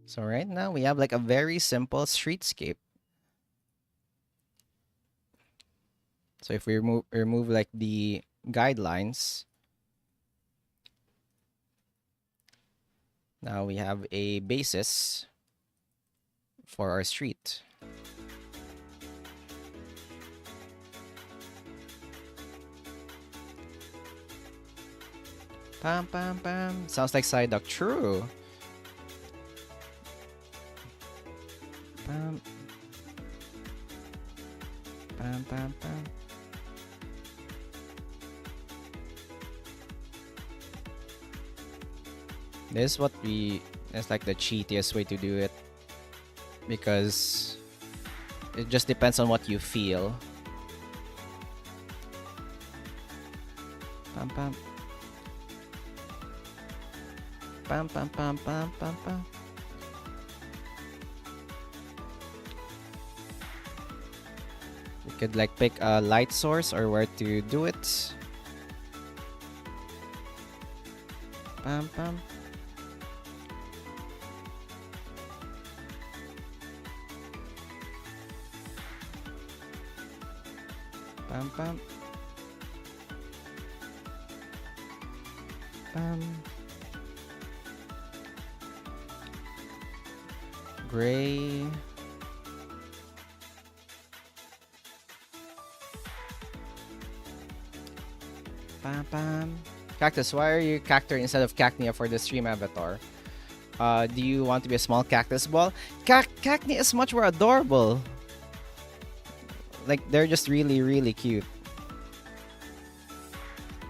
Speaker 1: So right now we have like a very simple streetscape. So if we remove like the guidelines, now we have a basis for our street. Pam pam pam. Sounds like Psyduck. True. Pam. Pam pam pam. This is what it's like the cheatiest way to do it, because it just depends on what you feel. Pam pam. Pam pam pam pam pam pam. We could like pick a light source or where to do it. Pam pam. Pam pam. Pam. Gray. Pam pam. Cactus, why are you cactus instead of cacnea for the stream avatar? Do you want to be a small cactus ball? Cacnea is much more adorable. Like, they're just really, really cute.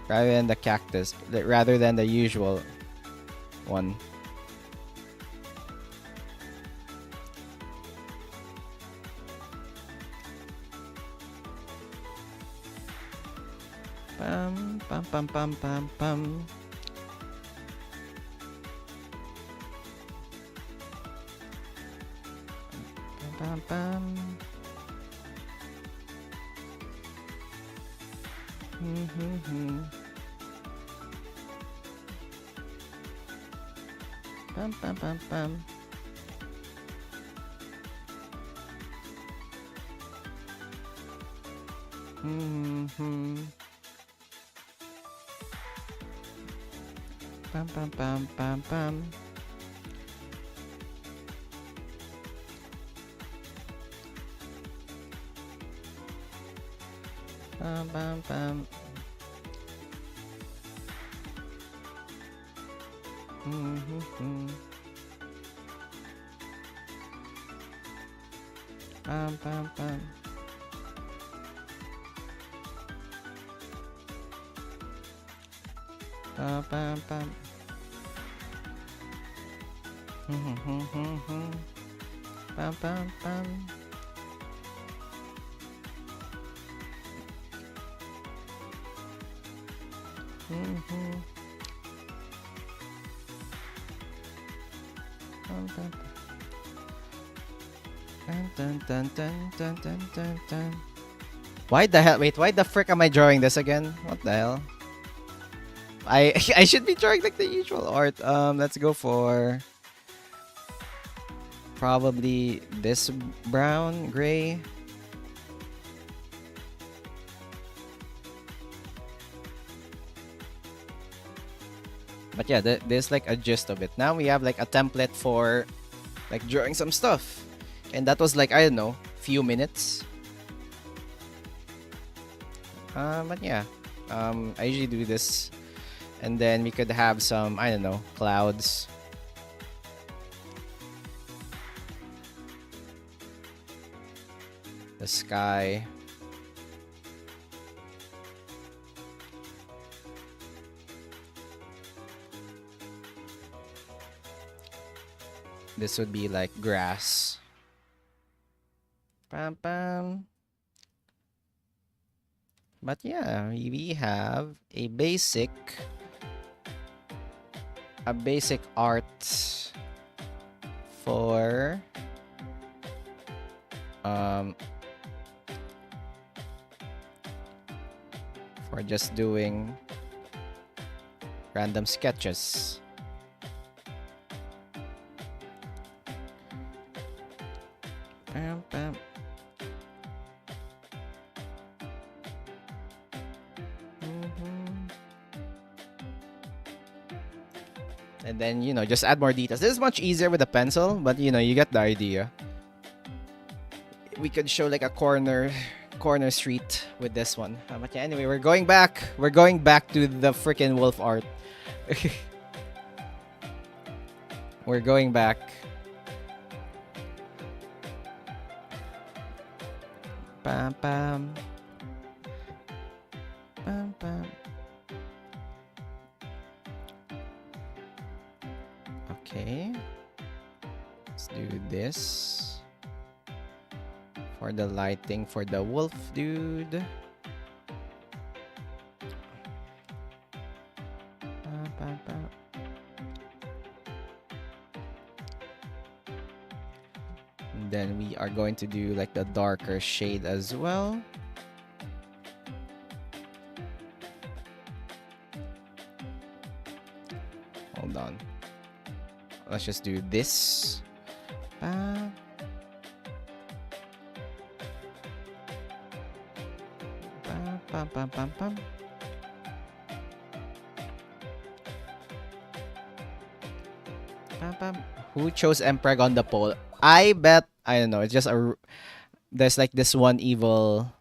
Speaker 1: Rather than the cactus, rather than the usual one. Pam pam pam pam pam pam. Pam pam. Pam pam pam pam. Pam pam pam pam pam. Pam pam pam. Pam pam pam. Pam pam pam. Pam pam pam. Dun. Why the hell? Wait, why the frick am I drawing this again? What the hell? I should be drawing like the usual art. Let's go for probably this brown, gray. But yeah, there's like a gist of it. Now we have like a template for like drawing some stuff. And that was like, I don't know, few minutes. But yeah, I usually do this. And then we could have some, I don't know, clouds. The sky. This would be like grass. Pam pam. But yeah, we have a basic art for just doing random sketches. Pam pam. And then, you know, just add more details. This is much easier with a pencil, but you know, you get the idea. We could show like a corner street with this one. But yeah, anyway, we're going back to the freaking wolf art. We're going back. Pam pam. Pam pam. Okay. Let's do this. For the lighting for the wolf dude. And then we are going to do like the darker shade as well. Hold on. Let's just do this. Pam pam pam pam. Pam pam. Who chose Empreg on the poll? I bet, I don't know, it's just there's like this one evil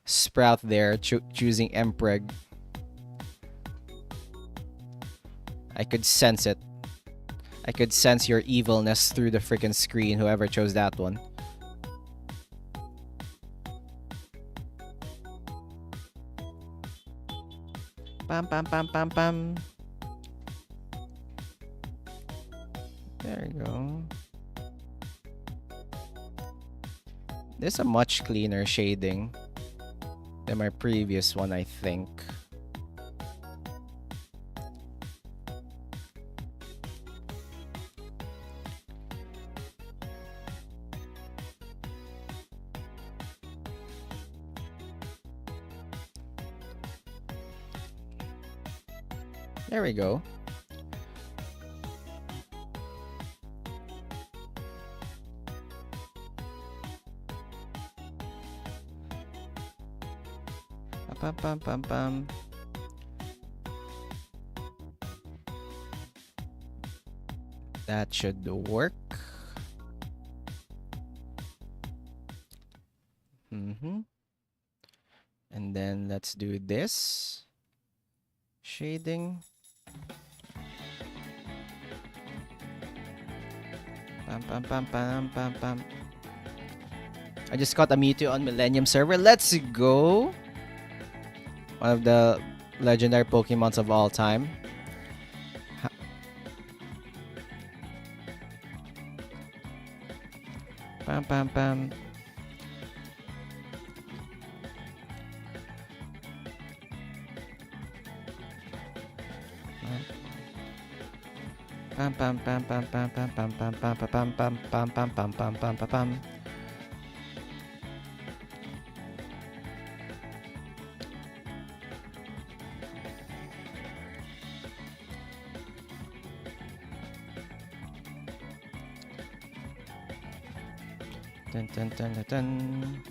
Speaker 1: sprout there choosing Empreg. I could sense it. I could sense your evilness through the freaking screen, whoever chose that one. Pam pam pam pam pam. There you go. There's a much cleaner shading than my previous one, I think. There we go. Pam pam pam pam. That should work. And then let's do this shading. Pam pam pam pam pam pam. I just got a Mewtwo on Millennium server. Let's go. One of the legendary Pokemons of all time. Pam pam pam. Pam pam pam pam pam pam pam pam pam pam pam pam pam pam pam pam pam pam. Dun dun dun dun dun.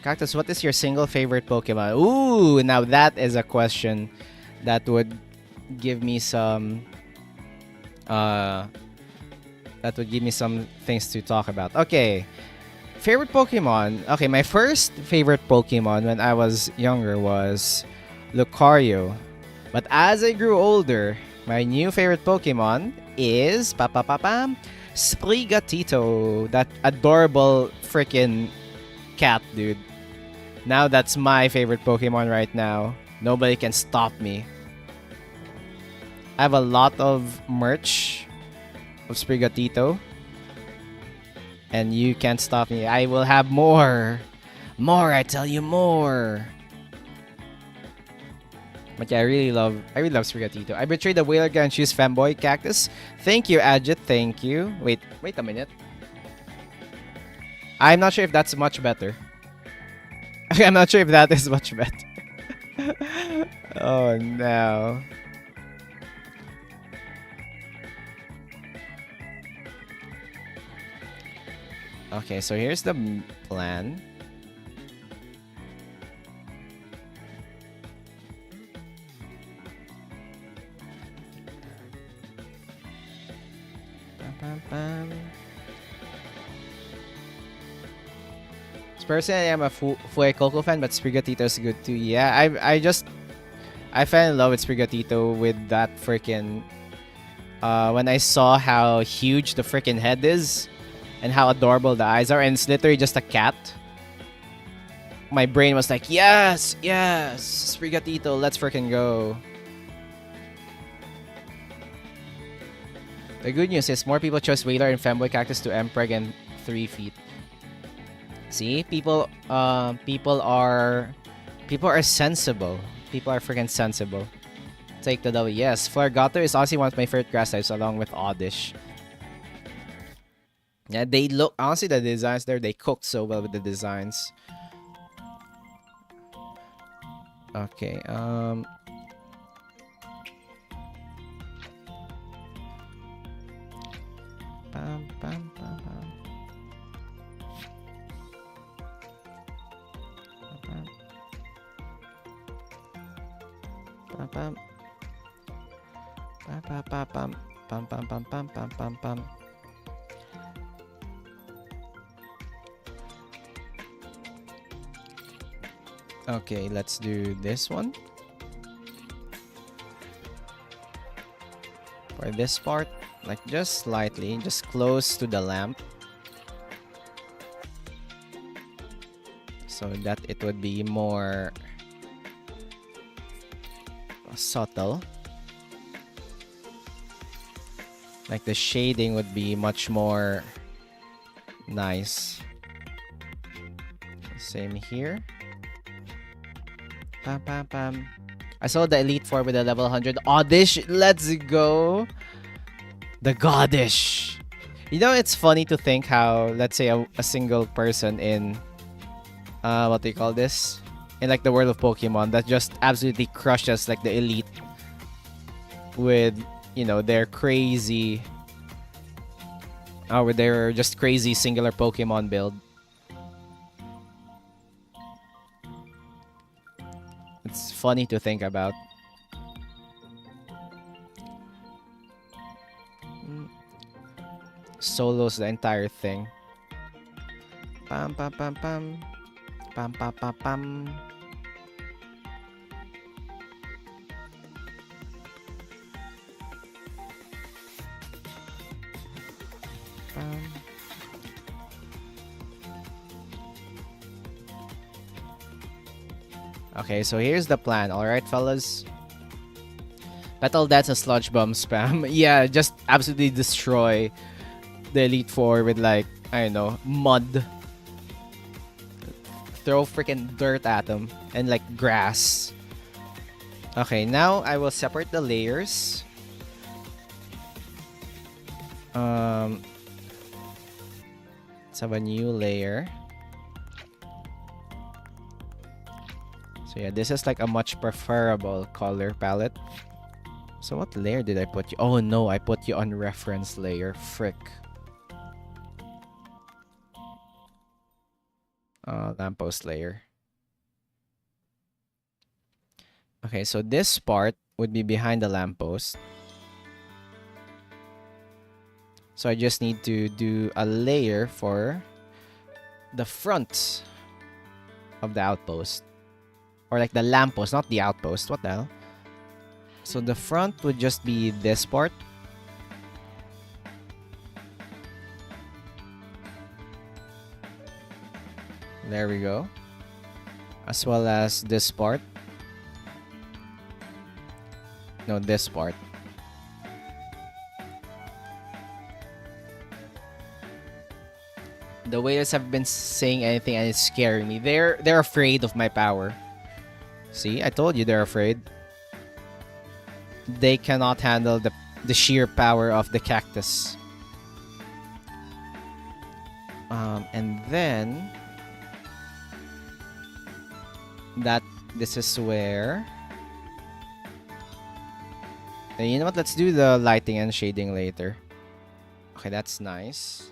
Speaker 1: Cactus, what is your single favorite Pokemon? Ooh, now that is a question that would give me some things to talk about. Okay. Favorite Pokemon. Okay, my first favorite Pokemon when I was younger was Lucario. But as I grew older, my new favorite Pokemon is Sprigatito. That adorable freaking cat, dude. Now that's my favorite Pokemon right now. Nobody can stop me. I have a lot of merch of Sprigatito. And you can't stop me. I will have more. More, I tell you, more. But yeah, I really love Sprigatito. I betrayed the Whaler Gun Choose Femboy Cactus. Thank you, Ajit. Thank you. Wait a minute. I'm not sure if that's much better. I'm not sure if that is much better. Oh no. Okay, so here's the plan. Bam, bam, bam. Personally, I'm a Fuecoco fan, but Sprigatito is good too. Yeah, I fell in love with Sprigatito with that freaking when I saw how huge the freaking head is and how adorable the eyes are, and it's literally just a cat. My brain was like, yes, Sprigatito, let's freaking go. The good news is more people chose Whaler and Femboy Cactus to Empreg and 3 feet. See, people are sensible. People are freaking sensible. Take the W. Yes, Florgato is honestly one of my favorite grass types, along with Oddish. Yeah, they look, honestly, the designs there, they cooked so well with the designs. Okay, Pam, pam, pam, pam. Pam pam. Pam pam pam pam. Pam pam pam pam pam pam pam. Okay, let's do this one. For this part, like just slightly, just close to the lamp. So that it would be more subtle. Like the shading would be much more nice. Same here. Pam pam pam. I saw the Elite 4 with a level 100 Oddish. Let's go. The Goddish. You know, it's funny to think how, let's say, a single person in, what do you call this? In like the world of Pokemon that just absolutely crushes like the Elite with, you know, their crazy, with their just crazy singular Pokemon build. It's funny to think about. Solos the entire thing. Pam pam pam pam. Pam pam pam pam. Pam. Okay, so here's the plan, alright, fellas? Petal Dance and Sludge Bomb spam. Yeah, just absolutely destroy the Elite Four with, like, I don't know, mud. Throw freaking dirt at them and, like, grass. Okay, now I will separate the layers. Let's have a new layer. So yeah, this is like a much preferable color palette. So what layer did I put you? Oh no, I put you on reference layer. Frick. Lamppost layer. Okay, so this part would be behind the lamppost. So I just need to do a layer for the front of the outpost. Or like the lamppost, not the outpost. What the hell? So the front would just be this part. There we go. As well as this part. No, this part. The waiters have been saying anything and it's scaring me. They're afraid of my power. See, I told you they're afraid. They cannot handle the sheer power of the cactus. And then this is where. And you know what? Let's do the lighting and shading later. Okay, that's nice.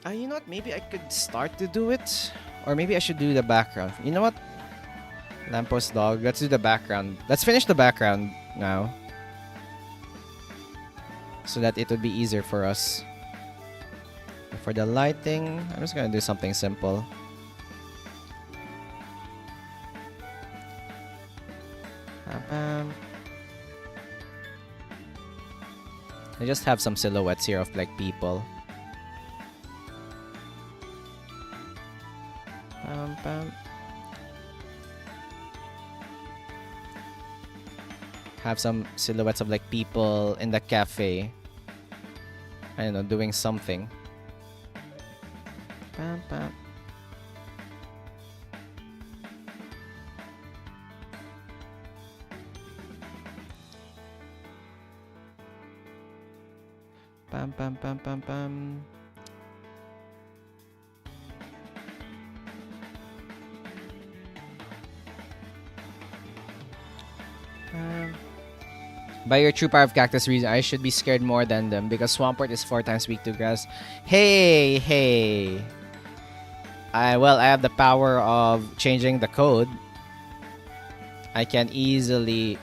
Speaker 1: You know what? Maybe I could start to do it. Or maybe I should do the background. You know what? Lamppost dog. Let's do the background. Let's finish the background now. So that it would be easier for us. For the lighting, I'm just gonna do something simple. I just have some silhouettes here of like people. Have some silhouettes of like people in the cafe. I don't know, doing something. Pam, pam. Pam, pam, pam, pam, pam. By your true power of cactus reason, I should be scared more than them because Swampert is 4 times weak to grass. Hey. I have the power of changing the code. I can easily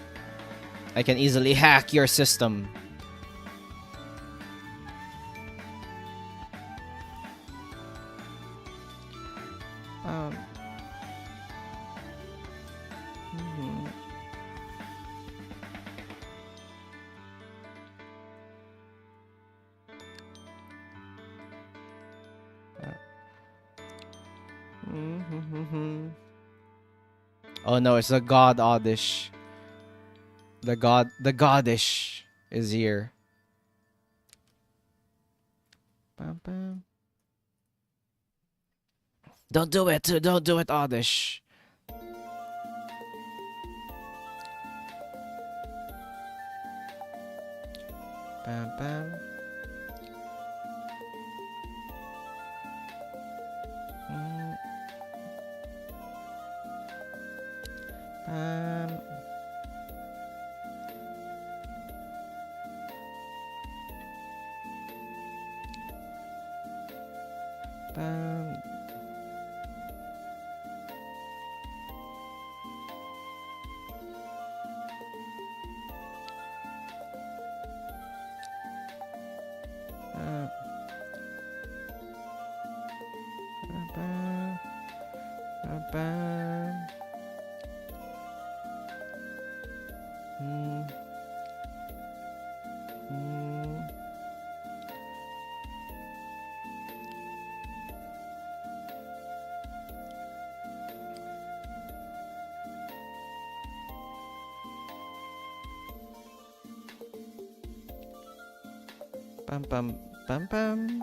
Speaker 1: hack your system. Mhm. Mhm. Oh no, it's the god Oddish. The Godish is here. Bam, bam. Don't do it, Oddish. Bam, bam. Mm. Bam. Bam. Bam. Bam. Bam. Mm. Mm. Bam, bam, bam, bam.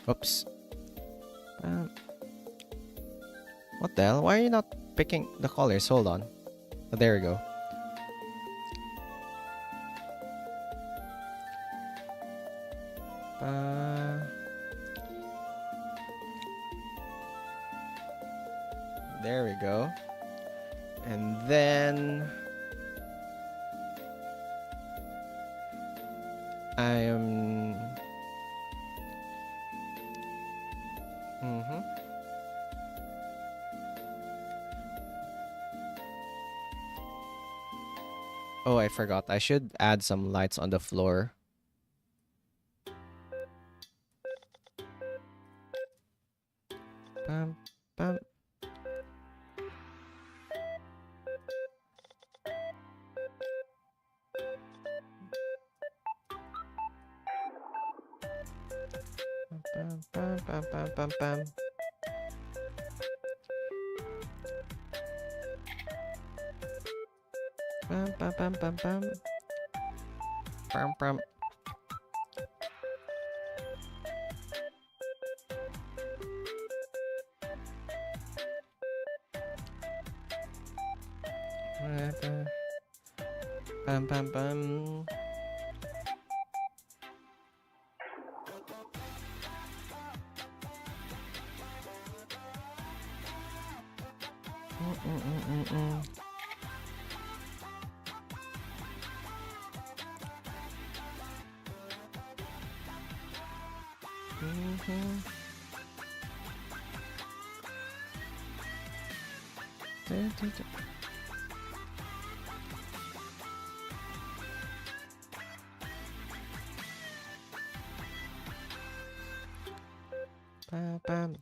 Speaker 1: Oops. What the hell? Why are you not picking the colors? Hold on. Oh, there we go. There we go. And then I am. Oh, I forgot. I should add some lights on the floor. Bam, bam. Bam, bam, bam, bam, bam, bam. Bam, bam, bam, bam, bam. Bam, bam. Bam, bam, bam.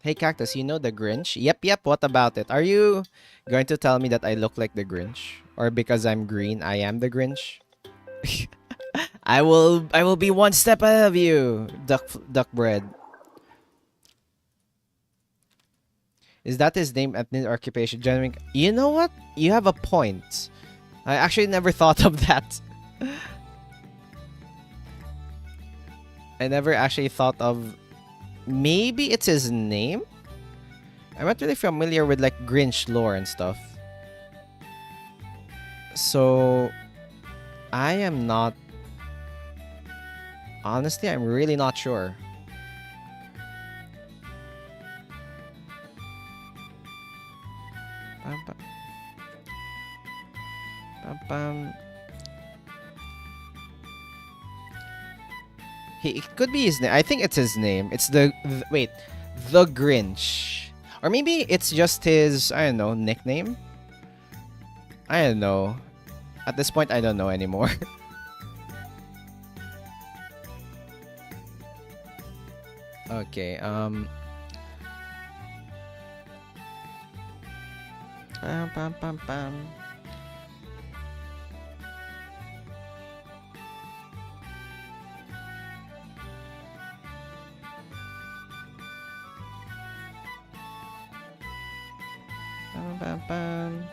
Speaker 1: Hey Cactus, you know the Grinch? Yep, what about it? Are you going to tell me that I look like the Grinch? Or because I'm green, I am the Grinch? I will be one step ahead of you, duck bread. Is that his name, ethnic occupation, genuine? You know what? You have a point. I actually never thought of that. I never actually thought of... Maybe it's his name? I'm not really familiar with like Grinch lore and stuff. So... I am not... Honestly, I'm really not sure. It could be his name. I think it's his name. It's the Grinch. Or maybe it's just his, I don't know, nickname? I don't know. At this point, I don't know anymore. Okay, Pam, pam, pam, pam. Pam, pam, pam.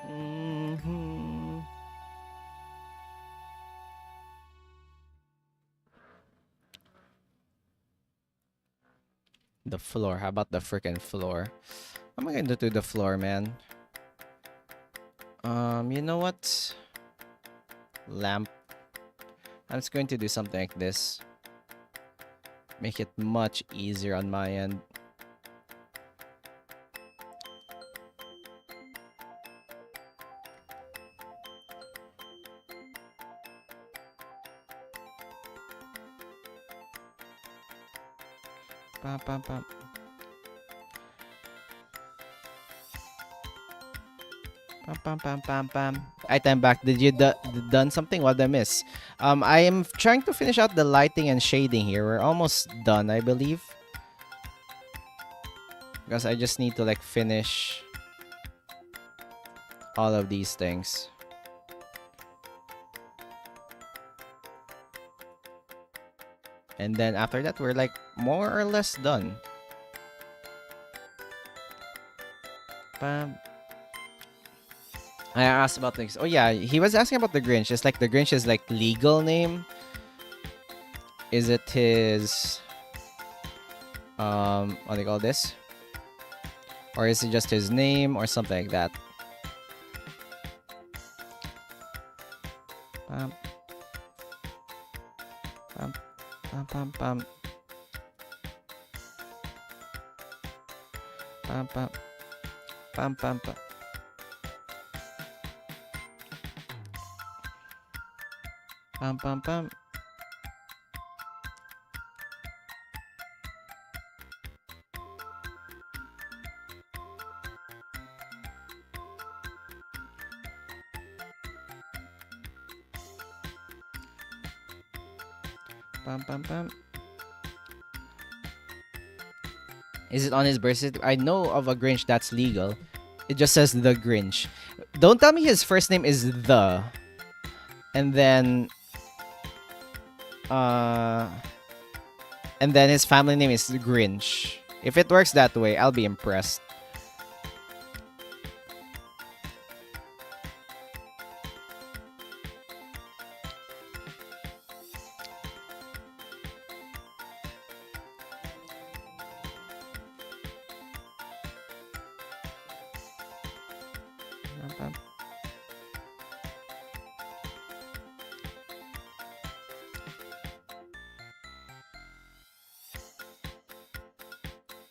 Speaker 1: Mhm. The floor. How about the freaking floor? What am I gonna do to the floor, man? You know what? Lamp. I'm just going to do something like this. Make it much easier on my end. Pam, pam, pam. Pam, pam, pam, pam, pam. I'm back. Did you done something? What did I miss? I am trying to finish out the lighting and shading here. We're almost done, I believe. Because I just need to like finish all of these things. And then after that, we're like more or less done. Bam. I asked about things. Oh yeah, he was asking about the Grinch. It's like the Grinch's like legal name. Is it his what do you call this? Or is it just his name or something like that? Pam. Pam. Pam, pam, pam. Pam, pam. Pam, pam, pam. Pam, pam, pam. Pam, pam, pam. Is it on his birth certificate? I know of a Grinch that's legal. It just says the Grinch. Don't tell me his first name is the. And then his family name is Grinch. If it works that way, I'll be impressed.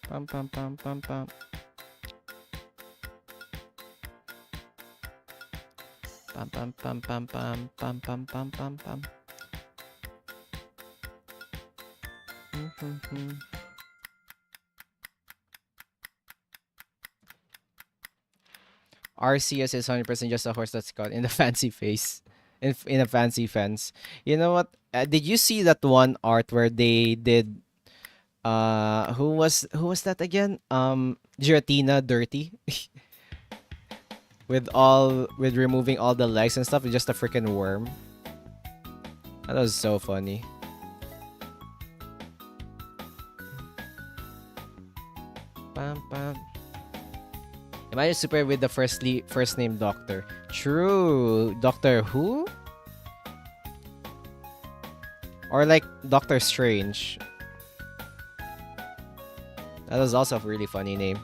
Speaker 1: Pam, pam, pam, pam, pam. Pam, pam, pam, pam, pam, pam, pam, pam, pam, pam. RCS is 100% just a horse that's caught in the fancy face. In a fancy fence. You know what? Did you see that one art where they did who was that again? Giratina dirty. with removing all the legs and stuff, it's just a freaking worm. That was so funny. Pam, pam. Imagine super with the first name Doctor. True. Doctor Who? Or like Doctor Strange. That was also a really funny name.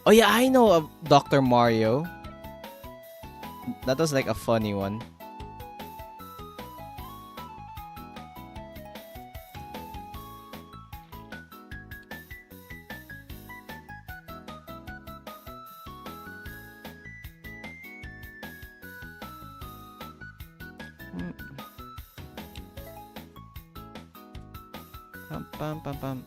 Speaker 1: Oh yeah, I know of Dr. Mario. That was like a funny one. Pam, pam, pam, pam.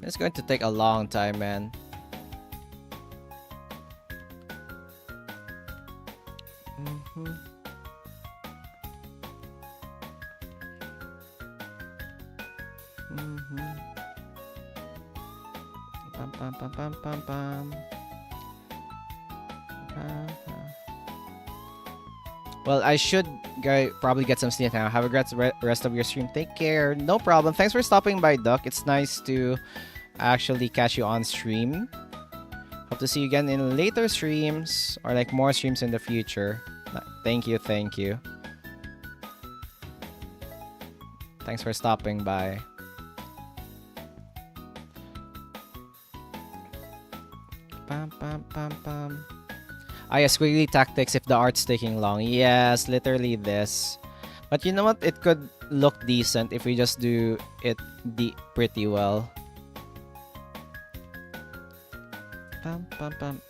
Speaker 1: It's going to take a long time, man. Mm-hmm. Mm-hmm. Pam, pam, pam, pam, pam, pam. Well, I should probably get some sleep now. Have a great rest of your stream. Take care. No problem. Thanks for stopping by, Duck. It's nice to actually catch you on stream. Hope to see you again in later streams or like more streams in the future. Thank you. Thank you. Thanks for stopping by. Pam, pam, pam, pam. Ah, yeah, squiggly tactics if the art's taking long. Yes, literally this. But you know what? It could look decent if we just do it pretty well. Pam, pam, pam.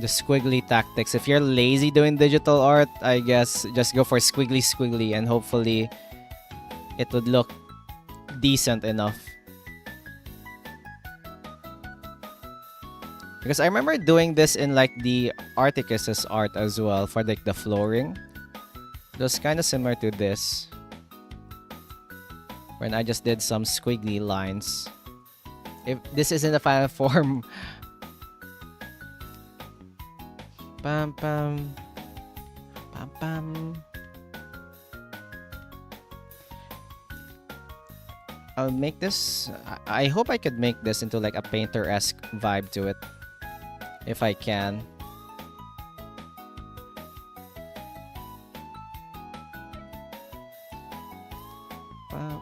Speaker 1: The squiggly tactics. If you're lazy doing digital art, I guess just go for squiggly and hopefully it would look decent enough. Because I remember doing this in like the Articus's art as well for like the flooring. It was kind of similar to this. When I just did some squiggly lines. If this isn't the final form. Pam pam. Pam pam. I'll make this. I hope I could make this into like a painter-esque vibe to it. If I can. Wow.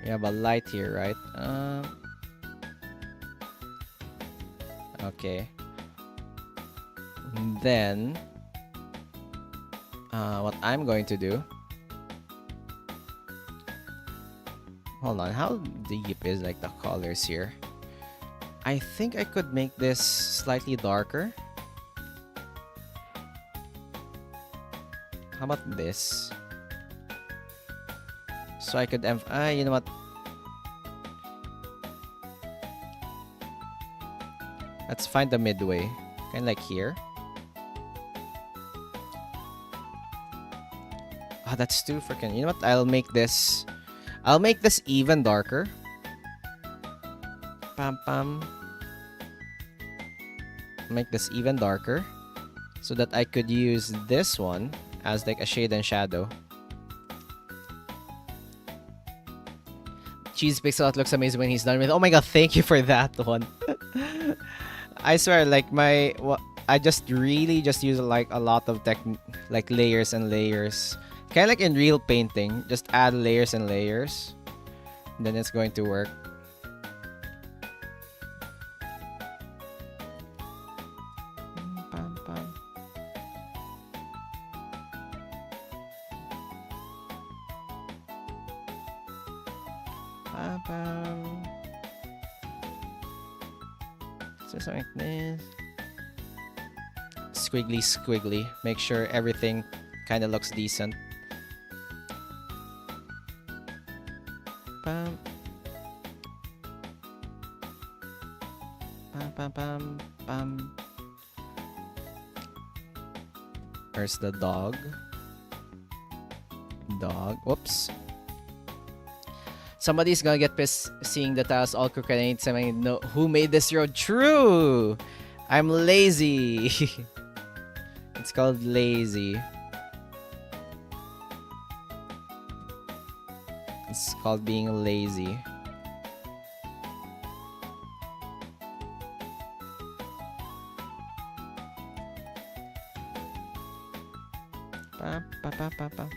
Speaker 1: We have a light here, right? Okay. Then, what I'm going to do. Hold on, how deep is like the colors here? I think I could make this slightly darker. How about this? So I could you know what? Let's find the midway. Kind of like here. Ah, oh, that's too freaking. You know what? I'll make this even darker. Pam pam. Make this even darker. So that I could use this one as like a shade and shadow. Cheese pixel art looks amazing when he's done with. Oh my god, thank you for that one. I swear, like I just use like a lot of like layers and layers. Kind of like in real painting, just add layers and layers. And then it's going to work. Pam, pam. Pam, pam. So something like this. Squiggly. Make sure everything kind of looks decent. Pam. Pam, pam, pam, pam. Where's the dog? Whoops. Somebody's gonna get pissed seeing the tiles all crooked and ain't saying, no, who made this road? True! I'm lazy. It's called lazy. It's called being lazy. Pa, pa, pa, pa, pa.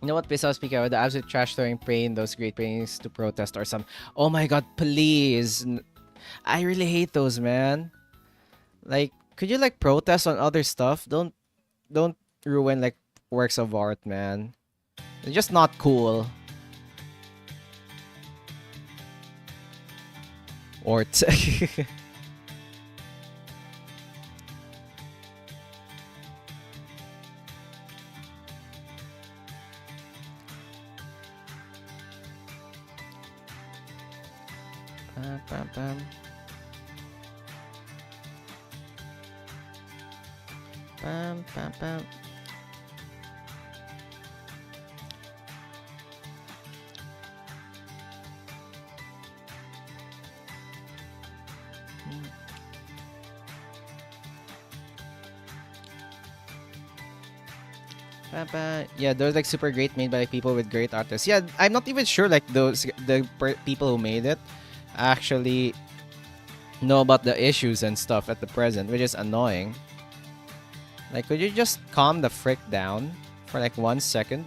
Speaker 1: You know what, Pisa, speaking of the absolute trash throwing pain, those great paintings to protest or some. Oh my god, please. I really hate those, man. Like, could you like protest on other stuff? Don't ruin like works of art, man. It's just not cool. Ort. Pam, pam. Pam, pam, pam. Yeah, those like super great made by like, people with great artists. Yeah, I'm not even sure like people who made it actually know about the issues and stuff at the present, which is annoying. Like, could you just calm the frick down for like 1 second?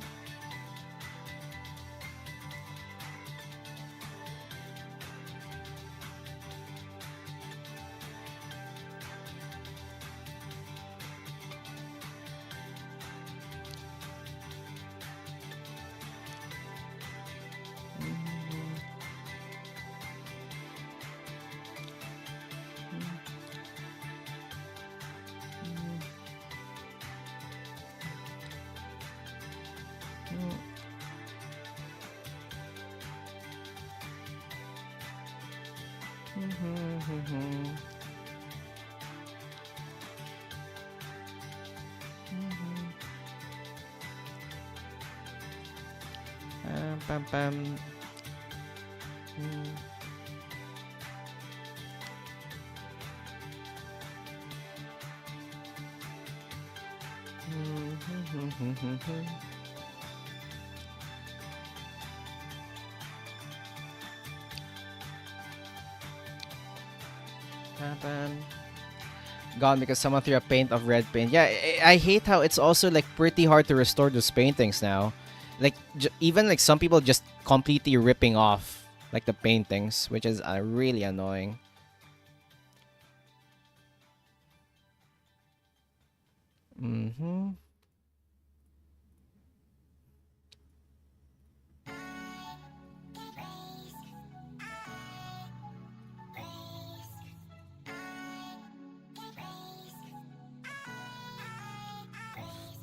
Speaker 1: Pam, pam. Gone because someone threw a paint of red paint. Yeah, I hate how it's also like pretty hard to restore those paintings now. Like even like some people just completely ripping off like the paintings, which is really annoying.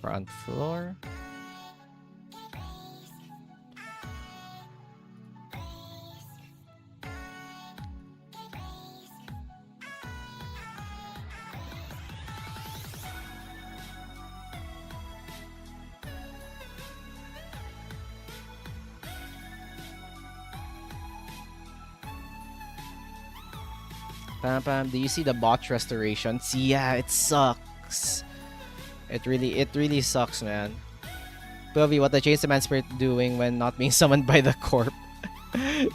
Speaker 1: Front floor. Pam, pam. Do you see the botch restorations? Yeah, it sucks. It really sucks, man. Pilvi, what the Chainsaw Man Spirit doing when not being summoned by the corp?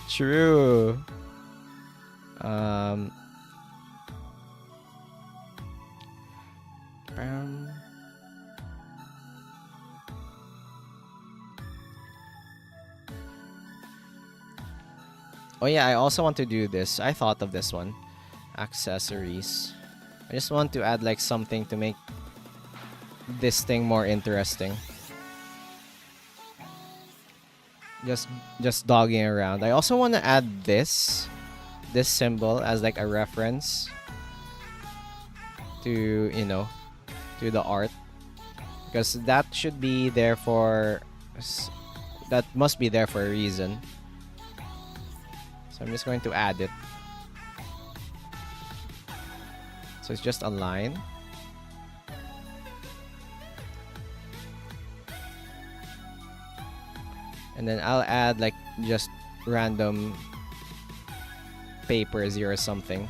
Speaker 1: True. Oh yeah, I also want to do this. I thought of this one. Accessories. I just want to add like something to make this thing more interesting. Just dogging around. I also want to add this symbol as like a reference to, you know, to the art, because that should be there for that must be there for a reason. So I'm just going to add it. So it's just a line. And then I'll add like just random papers here or something.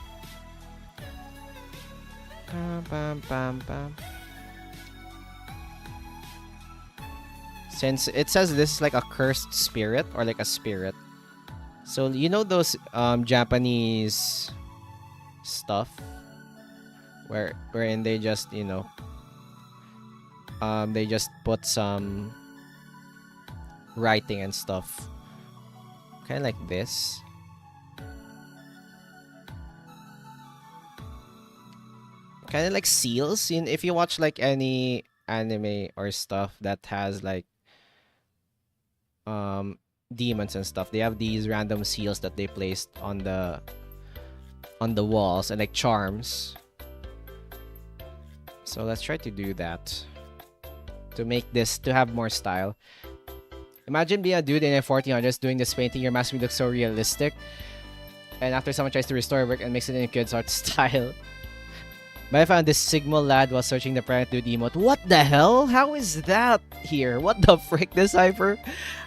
Speaker 1: Bam, bam, bam. Since it says this is like a cursed spirit or like a spirit. So you know those Japanese stuff wherein they just, you know, they just put some writing and stuff. Kind of like this. Kind of like seals. If you watch like any anime or stuff that has like demons and stuff, they have these random seals that they placed on the walls and like charms. So let's try to do that to make this to have more style. Imagine being a dude in a 1400s doing this painting. Your masterpiece looks so realistic, and after someone tries to restore work and makes it in a kid's art style. But I found this Sigma lad while searching the Planet Dude emote. What the hell? How is that here? What the frick, Decipher?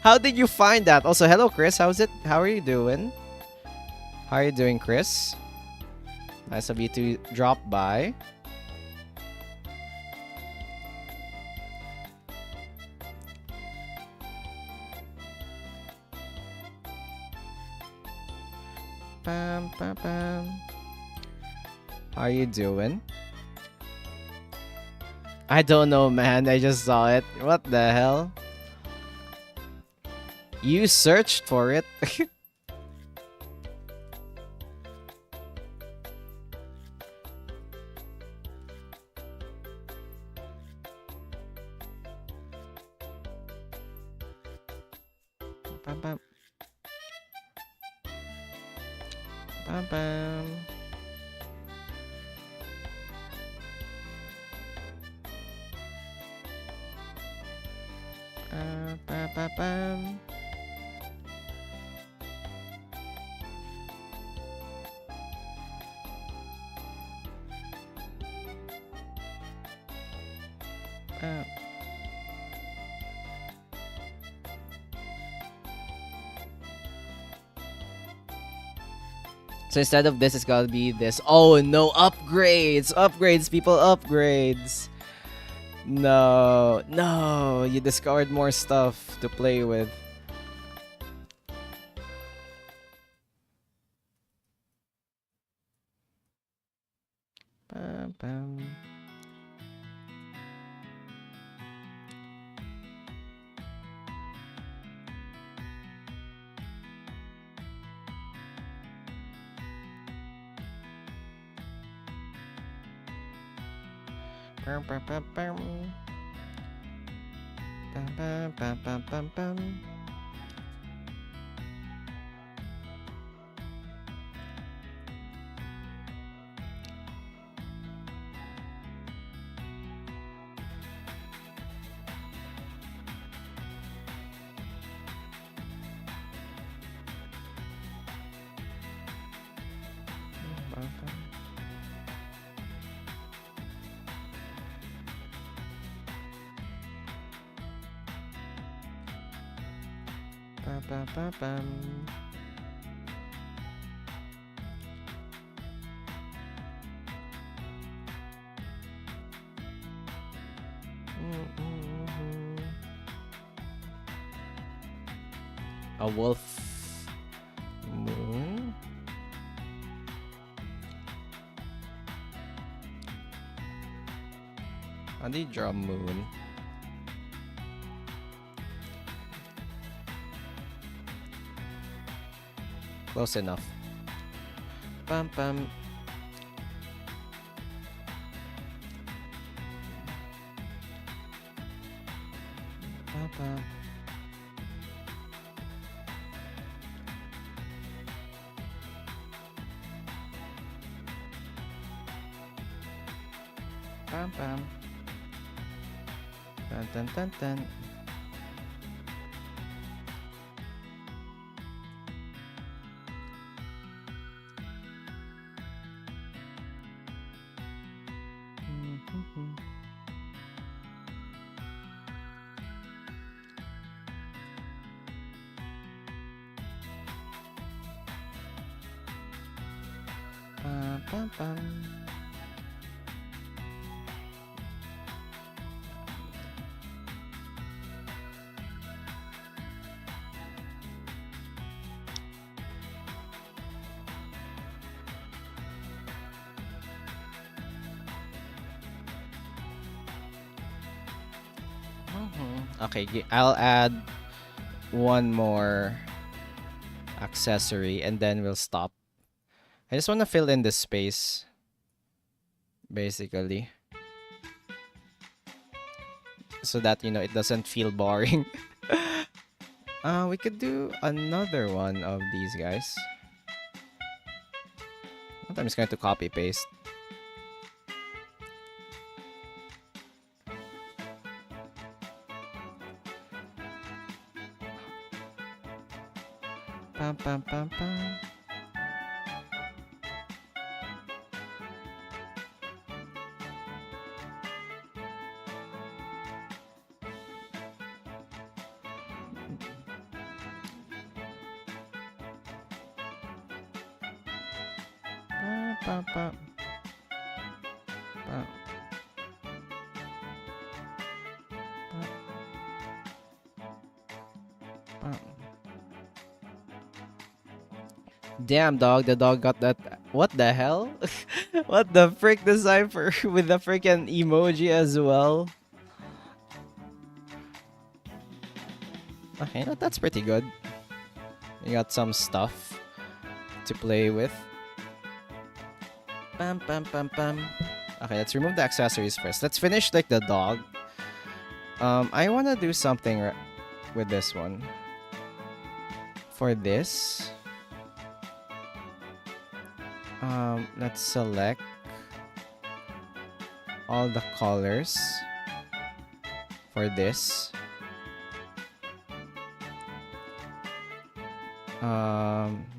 Speaker 1: How did you find that? Also, hello, Chris. How's it? How are you doing? How are you doing, Chris? Nice of you to drop by. Bam, bam, bam. How are you doing? I don't know, man. I just saw it. What the hell? You searched for it? Bam, bam. Bam, bam. Bam, bam, bam. So instead of this, it's gotta be this. Oh no, upgrades! Upgrades, people, upgrades! No, no, you discovered more stuff to play with. Bam, bam. Bam, bam, bam, bam. Bam, bam, bam, bam, bam, bam. Bam, bam, bam, bam. A wolf moon. How do you draw a moon? Close enough. Bam, bam. Bam, bam. Bam, bam. Dun, dun, dun, dun. Bam, bam. Okay, I'll add one more accessory and then we'll stop. I just want to fill in this space, basically, so that, you know, it doesn't feel boring. We could do another one of these guys. I'm just going to copy paste. Pam pam pam pam. Pam pam pam. Damn, dog, the dog got that. What the hell? What the frick, the cipher with the freaking emoji as well? Okay, that's pretty good. You got some stuff to play with. Pam pam pam pam. Okay, let's remove the accessories first. Let's finish like the dog. I want to do something with this one. For this, let's select all the colors for this.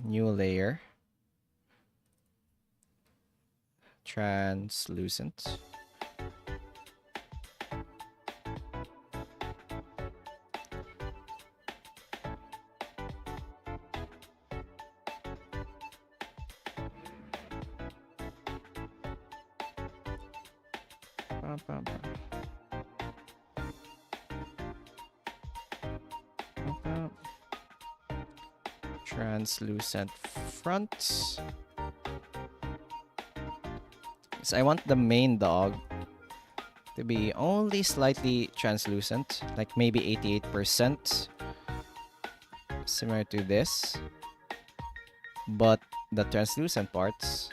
Speaker 1: New layer. Translucent. Translucent front. So I want the main dog to be only slightly translucent, like maybe 88%, similar to this. But the translucent parts,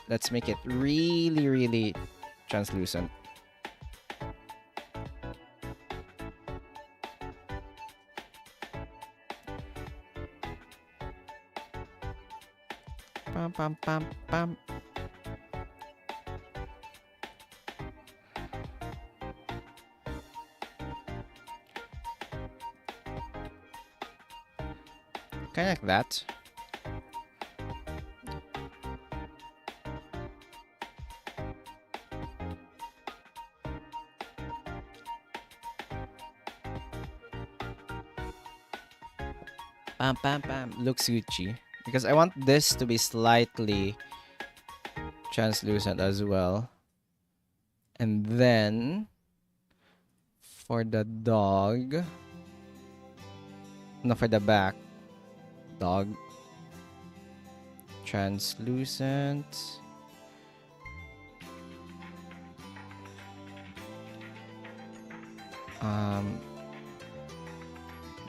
Speaker 1: let's make it really, really translucent. Pam pam pam pam. Kind of like that. Pam pam pam. Looks Gucci. Because I want this to be slightly translucent as well. And then for the dog, no, for the back dog, translucent.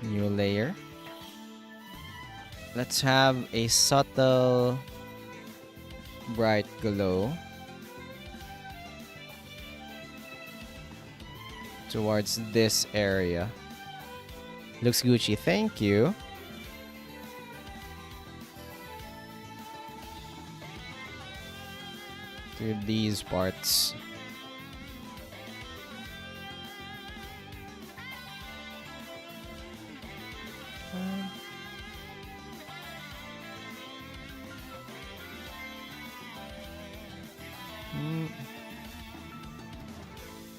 Speaker 1: New layer. Let's have a subtle bright glow towards this area. Looks Gucci, thank you. To these parts.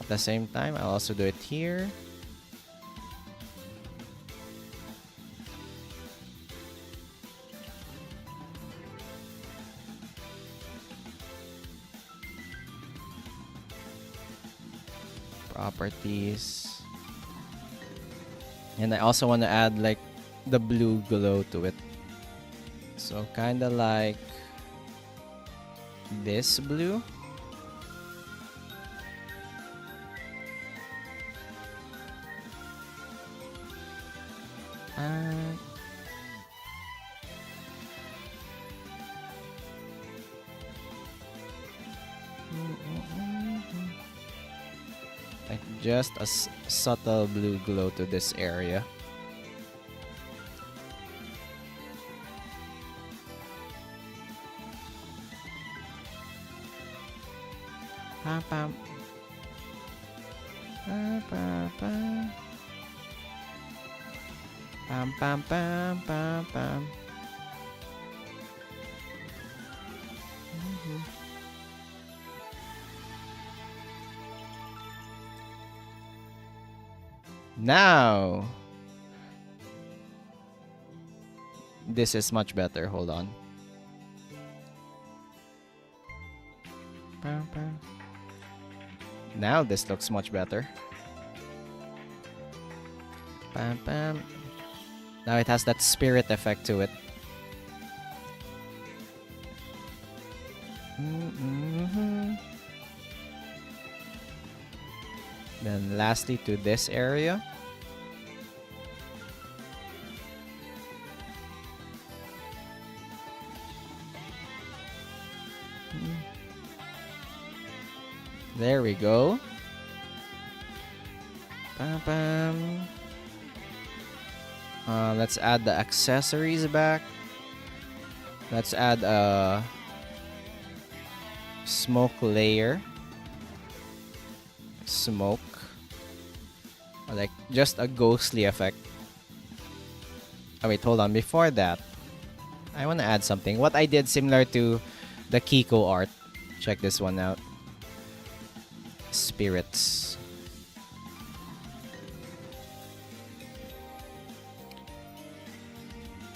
Speaker 1: At the same time, I'll also do it here. Properties. And I also want to add like the blue glow to it. So kind of like this blue. Like just a subtle blue glow to this area. Pam pam. Pam pam pam. Pam pam pam pam pam. Now, this is much better. Hold on. Now this looks much better. Bam, bam. Now it has that spirit effect to it. Then lastly to this area. There we go. Bam, bam. Let's add the accessories back. Let's add a smoke layer. Smoke. Like just a ghostly effect. Oh wait, hold on. Before that, I want to add something. What I did similar to the Kiko art. Check this one out. Spirits.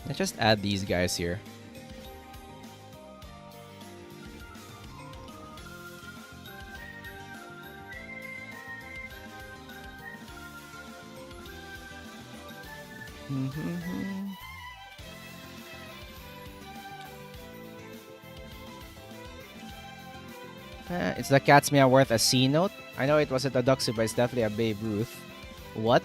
Speaker 1: Let's just add these guys here. It's the cat's meow worth a C note. I know it wasn't a Duxu, but it's definitely a Babe Ruth. What?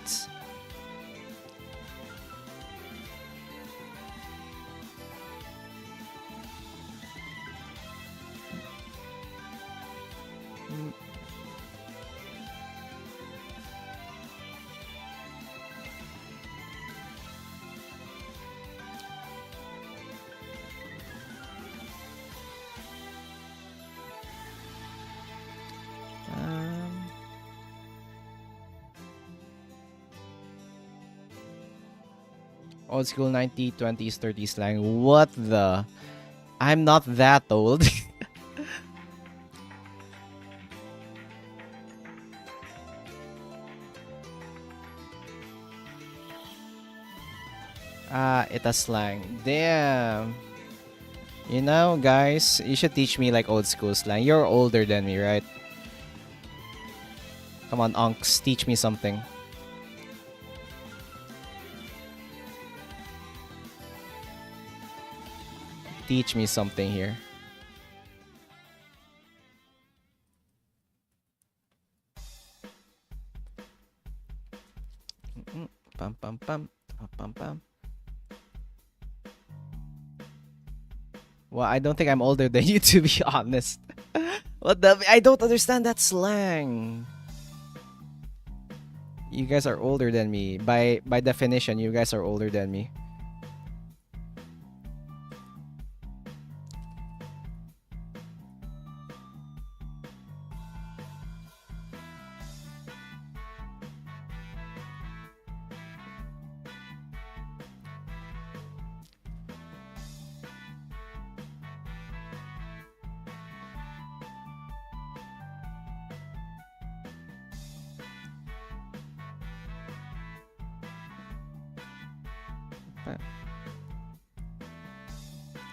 Speaker 1: Old school 90s, 20s, 30s slang. What the? I'm not that old. It's a slang. Damn. You know, guys, you should teach me like old school slang. You're older than me, right? Come on, unks, teach me something. Teach me something here. Pam pam pam pam pam. Well, I don't think I'm older than you, to be honest. What the? I don't understand that slang. You guys are older than me. By definition, you guys are older than me.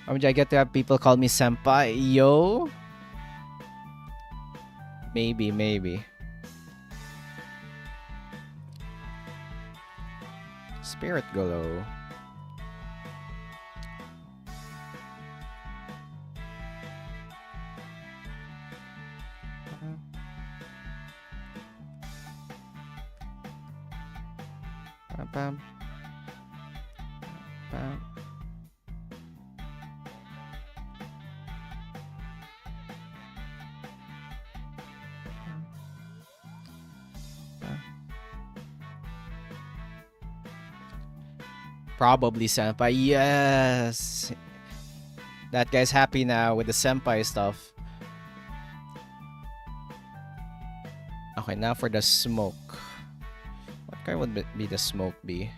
Speaker 1: I mean, I get to have people call me senpai. Yo? Maybe. Spirit glow. Pam. Probably senpai. Yes. That guy's happy now with the senpai stuff. Okay, now for the smoke. What kind would be the smoke be?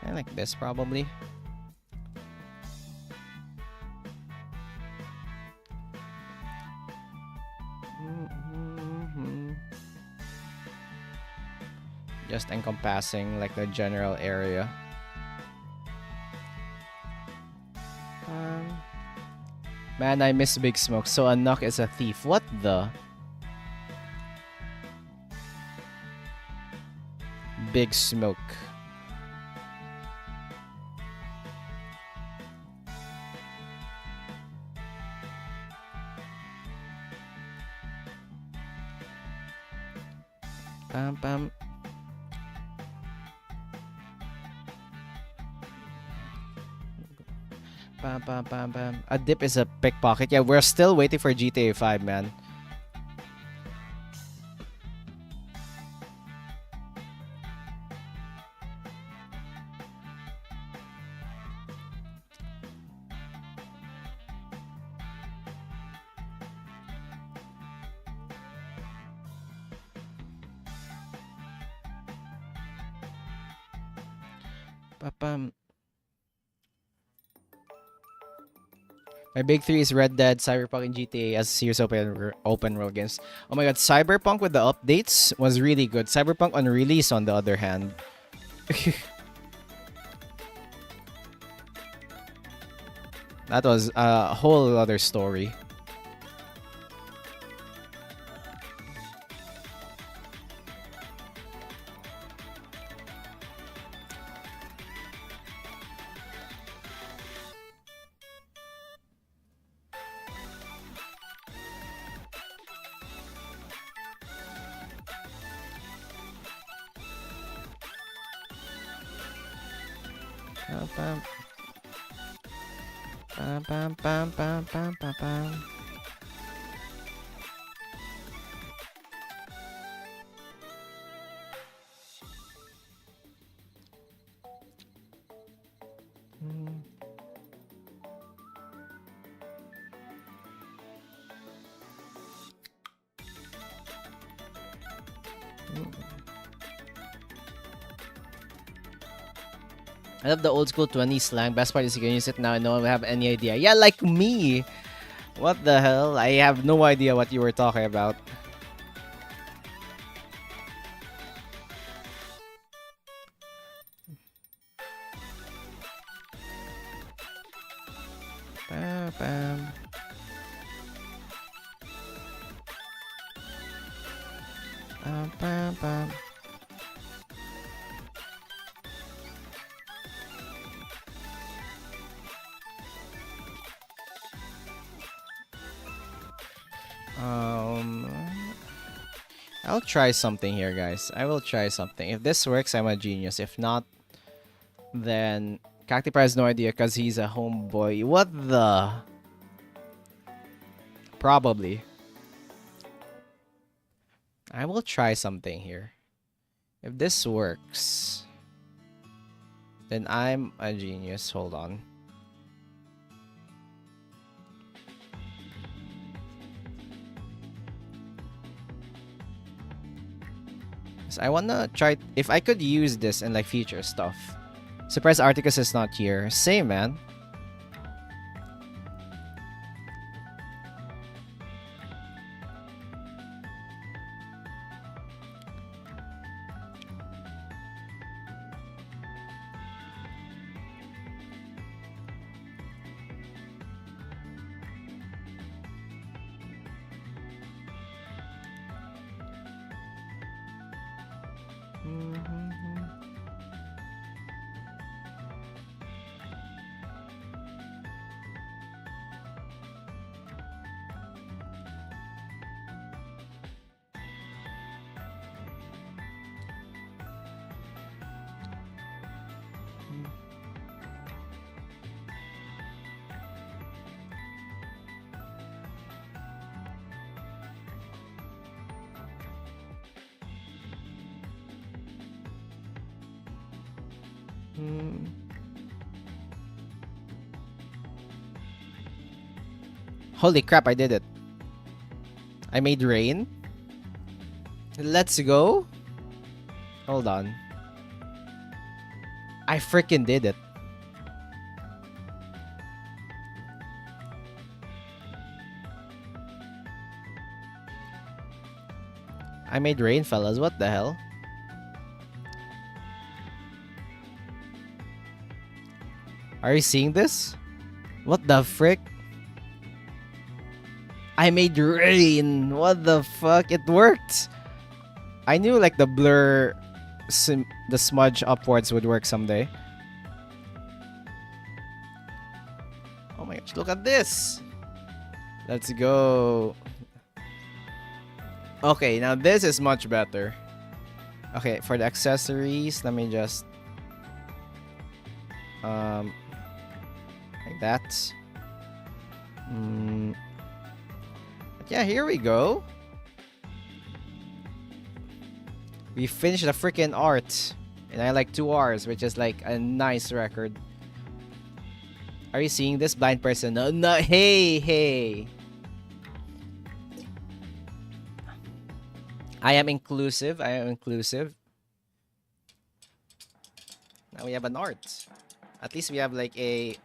Speaker 1: I like this probably. Just encompassing like the general area. Man, I miss Big Smoke. So a Nook is a thief. What the? Big Smoke. Bam bam. Bam bam bam bam. A dip is a pickpocket. Yeah, we're still waiting for GTA 5, man. Bam. My big three is Red Dead, Cyberpunk, and GTA as serious open world games. Oh my god, Cyberpunk with the updates was really good. Cyberpunk on release, on the other hand. That was a whole other story. Bam, bam, bam, bam, bam, bam. I love the old school 20s slang. Best part is you can use it now and no one will have any idea. Yeah, like me. What the hell? I have no idea what you were talking about. Bam, bam. Bam, bam, bam. I'll try something here, guys. I will try something. If this works, I'm a genius. If not, then Cacti has no idea because he's a homeboy. What the? Probably. I will try something here. If this works, then I'm a genius. Hold on. I wanna try if I could use this in like future stuff. Surprise Articus is not here. Same, man. Holy crap, I did it. I made rain. Let's go. Hold on. I freaking did it. I made rain, fellas. What the hell? Are you seeing this? What the frick? I made rain. What the fuck? It worked. I knew like the blur, the smudge upwards would work someday. Oh my gosh, look at this. Let's go. Okay, now this is much better. Okay, for the accessories, let me just like that. But yeah, here we go. We finished the freaking art. And I like 2 hours, which is like a nice record. Are you seeing this, blind person? No, no, hey. I am inclusive. Now we have an art. At least we have like a...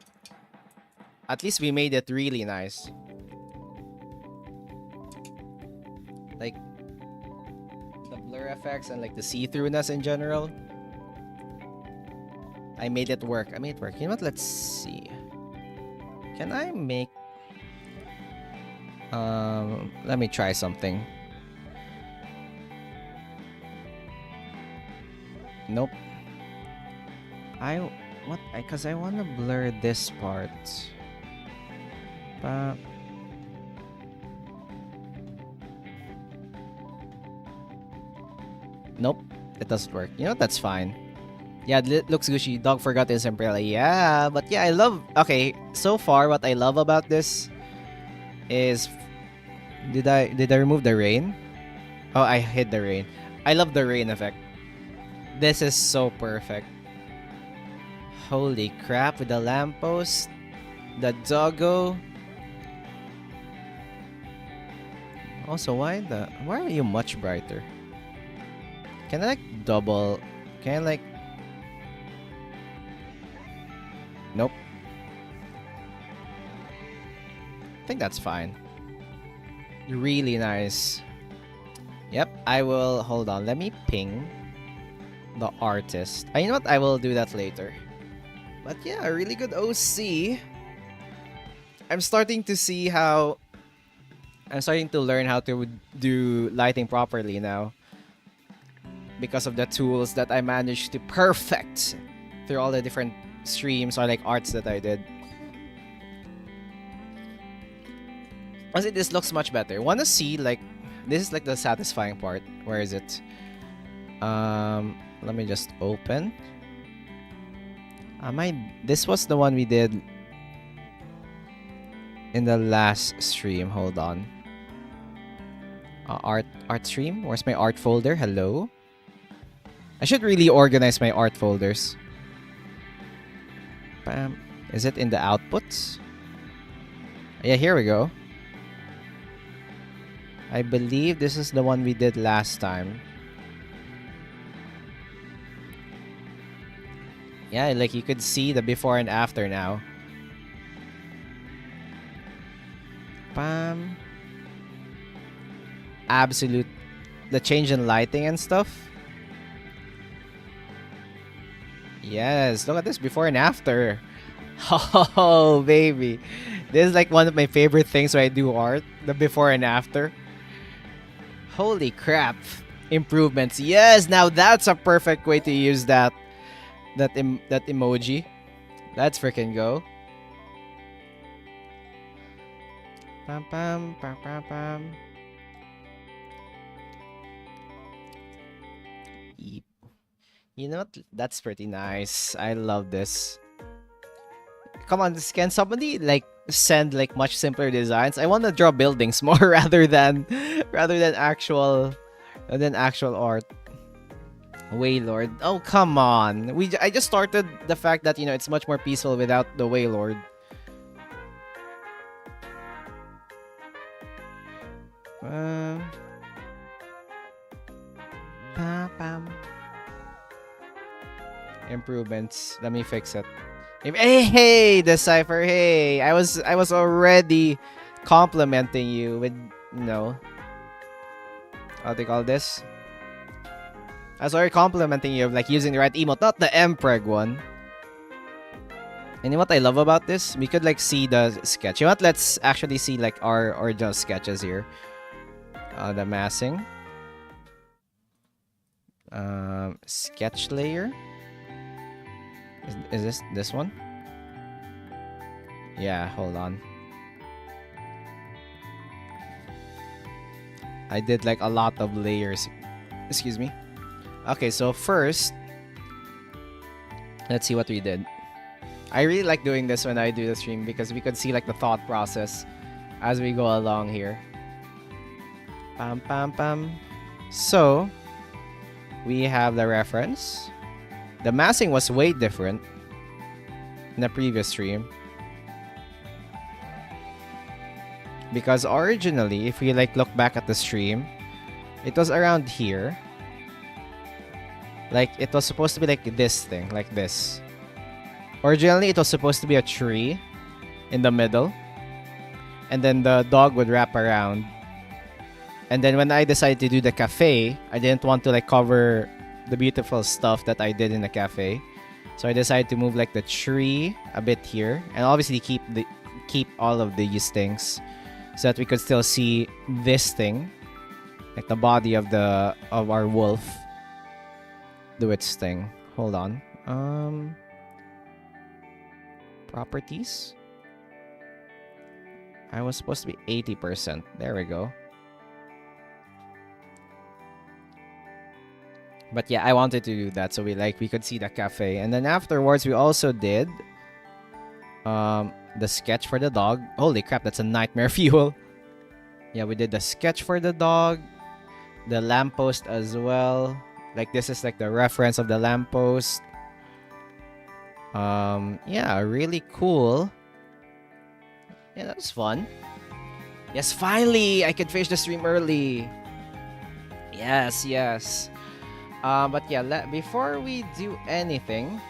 Speaker 1: At least we made it really nice. Like the blur effects and like the see-throughness in general. I made it work. You know what? Let's see. Can I make... let me try something. Nope. Because I want to blur this part. Nope. It doesn't work. You know what? That's fine. Yeah, it looks Gucci. Dog forgot his umbrella. Yeah, but yeah, I love... Okay, so far, what I love about this is... Did I remove the rain? Oh, I hid the rain. I love the rain effect. This is so perfect. Holy crap, with the lamppost, the doggo. Also, why are you much brighter? Can I like double? Can I like... Nope. I think that's fine. Really nice. Yep, I will... Hold on, let me ping the artist. You know what? I will do that later. But yeah, a really good OC. I'm starting to see how... I'm starting to learn how to do lighting properly now. Because of the tools that I managed to perfect through all the different streams or like arts that I did. Honestly, this looks much better. Wanna see like... This is like the satisfying part. Where is it? Let me just open. This was the one we did in the last stream. Hold on. Art stream? Where's my art folder? Hello? I should really organize my art folders. Bam. Is it in the outputs? Yeah, here we go. I believe this is the one we did last time. Yeah, like you could see the before and after now. Bam. Absolute. The change in lighting and stuff. Yes, look at this before and after. Oh, baby. This is like one of my favorite things when I do art. The before and after. Holy crap. Improvements. Yes, now that's a perfect way to use that emoji. Let's freaking go. Pam pam pam pam pam. You know what? That's pretty nice. I love this. Come on, can somebody like send like much simpler designs? I want to draw buildings more rather than actual art. Waylord. Oh, come on. I just started the fact that, it's much more peaceful without the Waylord. Improvements. Let me fix it. Hey, Decipher. Hey, I was already complimenting you with, how they call this? I was already complimenting you of like using the right emote, not the Mpreg one. And you know what I love about this? We could like see the sketch. You know what? Let's actually see like our original sketches here. The massing. Sketch layer. Is this one? Yeah, hold on. I did like a lot of layers. Excuse me. Okay, so first, let's see what we did. I really like doing this when I do the stream because we could see like the thought process as we go along here. Pam pam pam. So, we have the reference. The massing was way different in the previous stream. Because originally, if we like look back at the stream, it was around here. Like, it was supposed to be like this thing, like this. Originally, it was supposed to be a tree in the middle. And then the dog would wrap around. And then when I decided to do the cafe, I didn't want to like cover the beautiful stuff that I did in the cafe. So I decided to move like the tree a bit here. And obviously keep all of these things. So that we could still see this thing. Like the body of our wolf. Do its thing. Hold on. Properties. I was supposed to be 80%. There we go. But yeah, I wanted to do that so we could see the cafe. And then afterwards we also did the sketch for the dog. Holy crap, that's a nightmare fuel. Yeah, we did the sketch for the dog. The lamppost as well. Like this is like the reference of the lamppost. Yeah, really cool. Yeah, that was fun. Yes, finally I could finish the stream early. Yes. But yeah, before we do anything,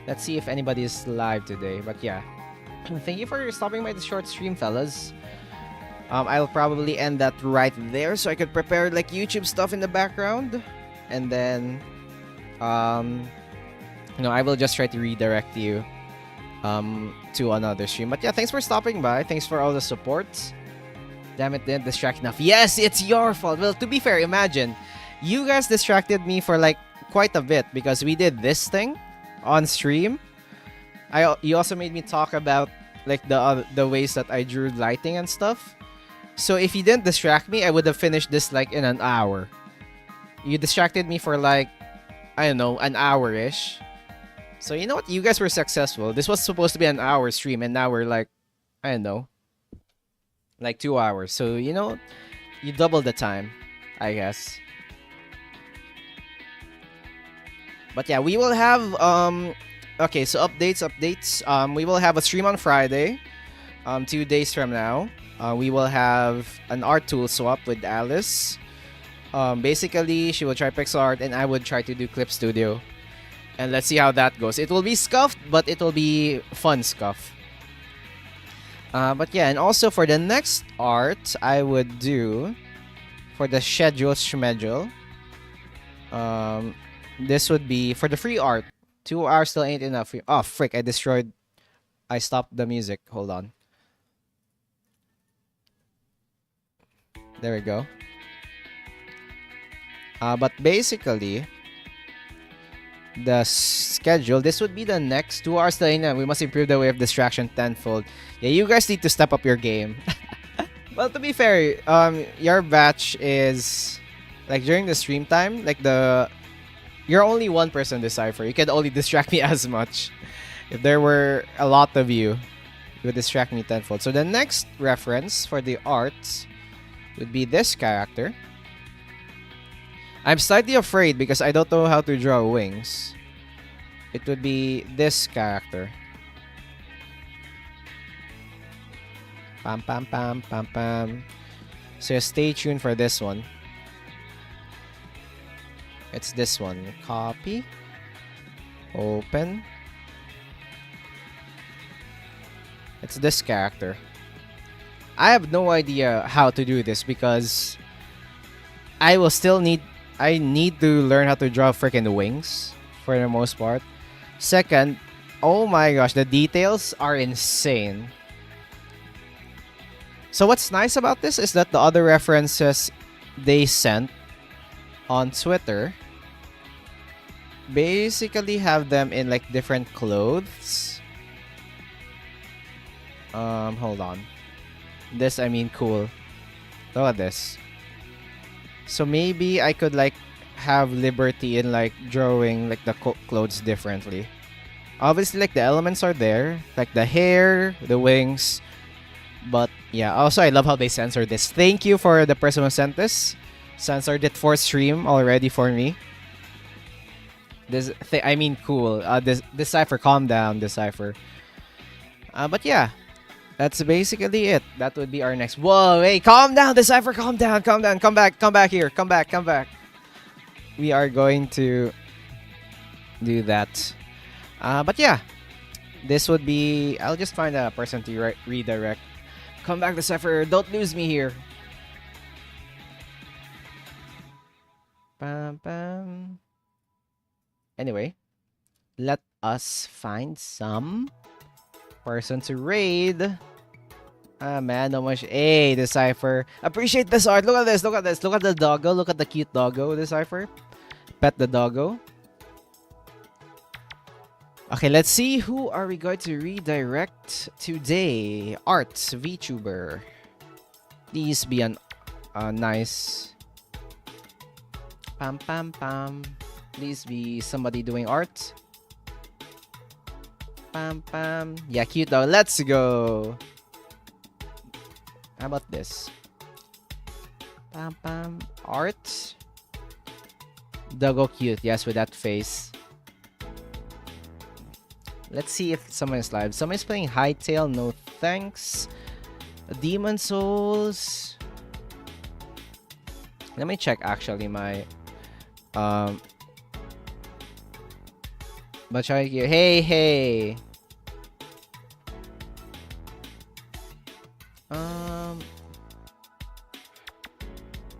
Speaker 1: let's see if anybody is live today. But yeah, thank you for stopping by the short stream, fellas. I'll probably end that right there so I could prepare like YouTube stuff in the background, and then I will just try to redirect you to another stream. But yeah, thanks for stopping by. Thanks for all the support. Damn it, didn't distract enough. Yes, it's your fault. Well, to be fair, imagine you guys distracted me for like quite a bit because we did this thing on stream. You also made me talk about like the ways that I drew lighting and stuff. So if you didn't distract me, I would have finished this like in an hour. You distracted me for like, I don't know, an hour-ish. So you know what? You guys were successful. This was supposed to be an hour stream and now we're like, I don't know, like 2 hours. So, you doubled the time, I guess. But yeah, we will have, okay, so updates. We will have a stream on Friday, 2 days from now. We will have an art tool swap with Alice. Basically, she will try pixel art and I would try to do Clip Studio. And let's see how that goes. It will be scuffed, but it will be fun scuff. But yeah, and also for the next art, I would do for the schedule. This would be for the free art. 2 hours still ain't enough. Oh, frick, I stopped the music. Hold on. There we go. But basically, the schedule, this would be the next 2 hours later. We must improve the way of distraction tenfold. Yeah, you guys need to step up your game. Well, to be fair, your batch is like during the stream time, like you're only one person Decipher. You can only distract me as much. If there were a lot of you, it would distract me tenfold. So the next reference for the arts would be this character. I'm slightly afraid because I don't know how to draw wings. It would be this character. Pam pam pam pam pam. So stay tuned for this one. It's this one. Copy. Open. It's this character. I have no idea how to do this because I need to learn how to draw freaking wings for the most part. Second, oh my gosh, the details are insane. So what's nice about this is that the other references they sent on Twitter basically have them in like different clothes. Hold on. This, I mean, cool. Look at this. So maybe I could like have liberty in like drawing like the clothes differently. Obviously, like the elements are there, like the hair, the wings. But yeah, also I love how they censored this. Thank you for the person who sent this. Censored it for stream already for me. I mean, cool. Decipher, calm down, Decipher. But yeah, that's basically it. That would be our next. Whoa, hey, calm down, Decipher, calm down, calm down. Come back here, come back. We are going to do that. But yeah, this would be. I'll just find a person to redirect. Come back, Decipher. Don't lose me here. Bam, bam. Anyway, let us find some person to raid. Ah, man, no much. Hey, Decipher. Appreciate this art. Look at this. Look at this. Look at the doggo. Look at the cute doggo, Decipher. Pet the doggo. Okay, let's see who are we going to redirect today. Cactus VTuber. Please be a nice. Pam pam pam. Please be somebody doing art. Pam pam. Yeah, cute dog. Let's go. How about this? Pam pam. Art. Doggo cute. Yes, with that face. Let's see if someone is live. Someone is playing Hightail. No thanks. Demon Souls. Let me check actually my but try here. Hey.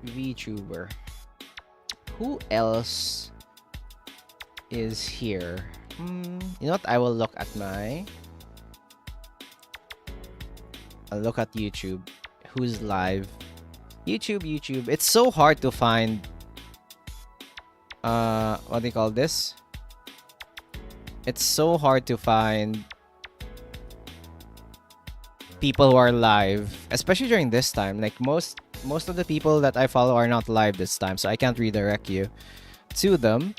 Speaker 1: VTuber. Who else is here? You know what? I will look at I'll look at YouTube. Who's live? YouTube. It's so hard to find what do you call this? It's so hard to find people who are live, especially during this time. Like most of the people that I follow are not live this time, so I can't redirect you to them.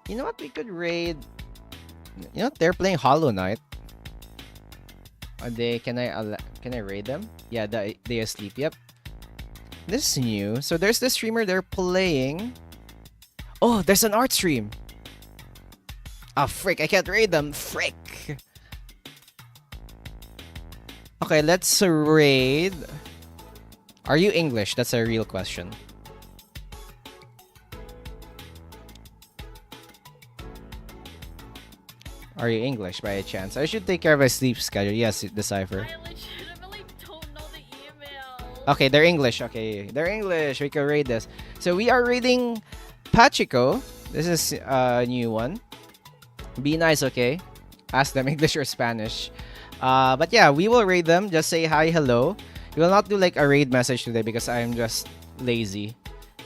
Speaker 1: You know what? We could raid. You know what? They're playing Hollow Knight. Are they? Can I raid them? Yeah, they asleep. Yep. This is new. So there's this streamer. They're playing. Oh, there's an art stream. Ah, frick! I can't raid them. Frick. Okay, let's raid. Are you English? That's a real question. Are you English by a chance? I should take care of my sleep schedule. Yes, Decipher.
Speaker 2: I legitimately don't know the email.
Speaker 1: Okay, they're English. Okay, they're English. We can raid this. So we are raiding Pachico. This is a new one. Be nice, okay? Ask them English or Spanish. But yeah, we will raid them. Just say hi, hello. We will not do like a raid message today because I'm just lazy.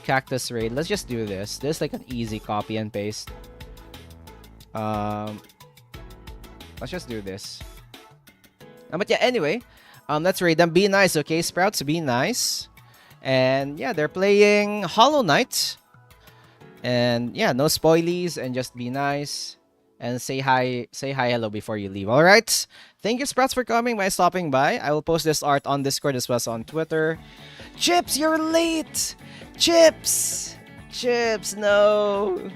Speaker 1: Cactus raid. Let's just do this. This is like an easy copy and paste. Let's just do this. But yeah, anyway, let's raid them. Be nice, okay? Sprouts, be nice. And yeah, they're playing Hollow Knight. And yeah, no spoilies and just be nice. and say hi, hello before you leave. All right. Thank you, Sprouts, for coming by stopping by. I will post this art on Discord as well as on Twitter. Chips, you're late. Chips, no.